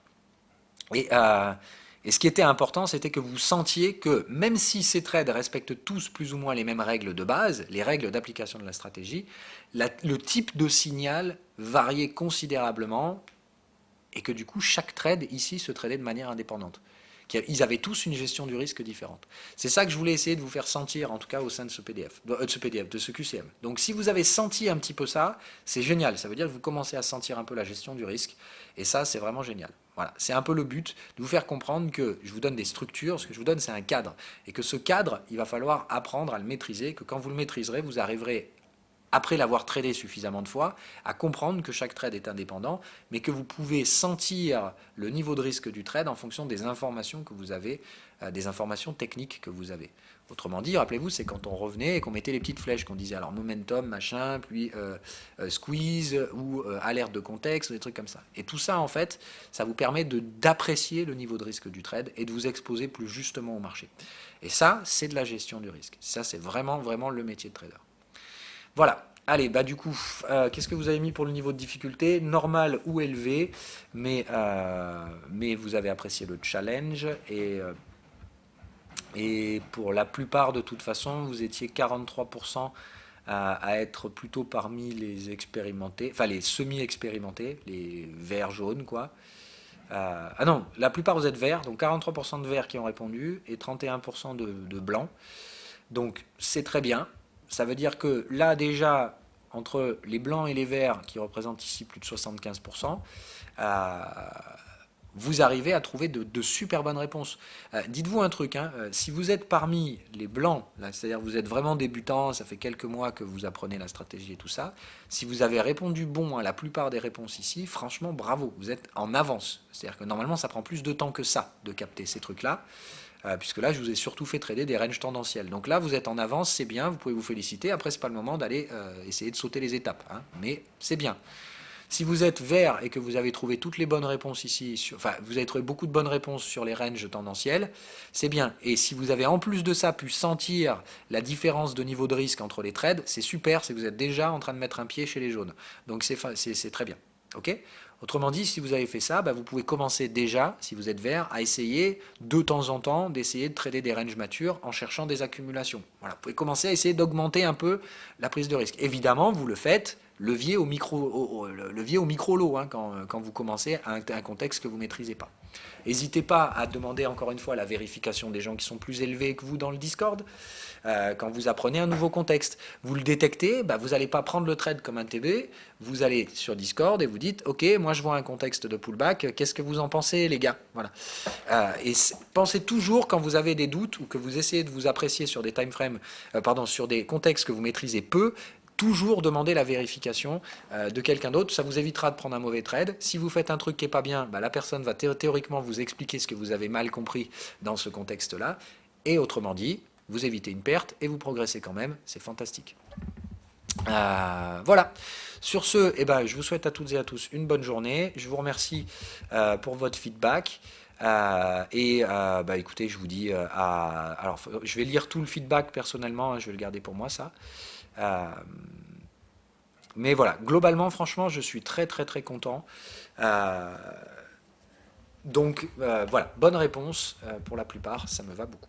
Et ce qui était important, c'était que vous sentiez que même si ces trades respectent tous plus ou moins les mêmes règles de base, les règles d'application de la stratégie, le type de signal variait considérablement et que du coup chaque trade ici se tradait de manière indépendante. Ils avaient tous une gestion du risque différente. C'est ça que je voulais essayer de vous faire sentir, en tout cas au sein de ce PDF, de ce QCM. Donc si vous avez senti un petit peu ça, c'est génial. Ça veut dire que vous commencez à sentir un peu la gestion du risque. Et ça, c'est vraiment génial. Voilà, c'est un peu le but, de vous faire comprendre que je vous donne des structures, ce que je vous donne, c'est un cadre. Et que ce cadre, il va falloir apprendre à le maîtriser, que quand vous le maîtriserez, vous arriverez après l'avoir tradé suffisamment de fois, à comprendre que chaque trade est indépendant, mais que vous pouvez sentir le niveau de risque du trade en fonction des informations que vous avez, des informations techniques que vous avez. Autrement dit, rappelez-vous, c'est quand on revenait et qu'on mettait les petites flèches, qu'on disait alors momentum, machin, puis squeeze ou alerte de contexte, des trucs comme ça. Et tout ça, en fait, ça vous permet d'apprécier le niveau de risque du trade et de vous exposer plus justement au marché. Et ça, c'est de la gestion du risque. Ça, c'est vraiment, vraiment le métier de trader. Voilà. Allez, bah du coup, qu'est-ce que vous avez mis pour le niveau de difficulté? Normal ou élevé, mais vous avez apprécié le challenge et pour la plupart de toute façon, vous étiez 43% à être plutôt parmi les expérimentés, enfin les semi-expérimentés, les verts jaunes quoi. Ah non, la plupart vous êtes verts, donc 43% de verts qui ont répondu et 31% de blancs. Donc c'est très bien. Ça veut dire que là déjà, entre les blancs et les verts, qui représentent ici plus de 75%, vous arrivez à trouver de super bonnes réponses. Dites-vous un truc, hein, si vous êtes parmi les blancs, c'est-à-dire vous êtes vraiment débutant, ça fait quelques mois que vous apprenez la stratégie et tout ça, si vous avez répondu bon à la plupart des réponses ici, franchement bravo, vous êtes en avance. C'est-à-dire que normalement ça prend plus de temps que ça de capter ces trucs-là. Puisque là, je vous ai surtout fait trader des ranges tendanciels. Donc là, vous êtes en avance, c'est bien, vous pouvez vous féliciter. Après, c'est pas le moment d'aller essayer de sauter les étapes, hein, mais c'est bien. Si vous êtes vert et que vous avez trouvé toutes les bonnes réponses ici, enfin, vous avez trouvé beaucoup de bonnes réponses sur les ranges tendanciels, c'est bien. Et si vous avez en plus de ça pu sentir la différence de niveau de risque entre les trades, c'est super, c'est que vous êtes déjà en train de mettre un pied chez les jaunes. Donc c'est très bien. Ok ? Autrement dit, si vous avez fait ça, vous pouvez commencer déjà, si vous êtes vert, à essayer de temps en temps d'essayer de trader des ranges matures en cherchant des accumulations. Voilà, vous pouvez commencer à essayer d'augmenter un peu la prise de risque. Évidemment, vous le faites levier au micro-lot hein, quand vous commencez à un contexte que vous ne maîtrisez pas. N'hésitez pas à demander encore une fois la vérification des gens qui sont plus élevés que vous dans le Discord. Quand vous apprenez un nouveau contexte, vous le détectez, vous n'allez pas prendre le trade comme un TB, vous allez sur Discord et vous dites ok, moi je vois un contexte de pullback, qu'est-ce que vous en pensez les gars? Voilà. Et pensez toujours quand vous avez des doutes ou que vous essayez de vous apprécier sur des timeframes, sur des contextes que vous maîtrisez peu, toujours demander la vérification de quelqu'un d'autre, ça vous évitera de prendre un mauvais trade. Si vous faites un truc qui n'est pas bien, la personne va théoriquement vous expliquer ce que vous avez mal compris dans ce contexte-là, et autrement dit, vous évitez une perte et vous progressez quand même, c'est fantastique. Voilà. Sur ce, je vous souhaite à toutes et à tous une bonne journée. Je vous remercie pour votre feedback. Écoutez, je vous dis alors, je vais lire tout le feedback personnellement, hein, je vais le garder pour moi ça. Mais voilà, globalement, franchement, je suis très très très content. Donc voilà, bonne réponse pour la plupart, ça me va beaucoup.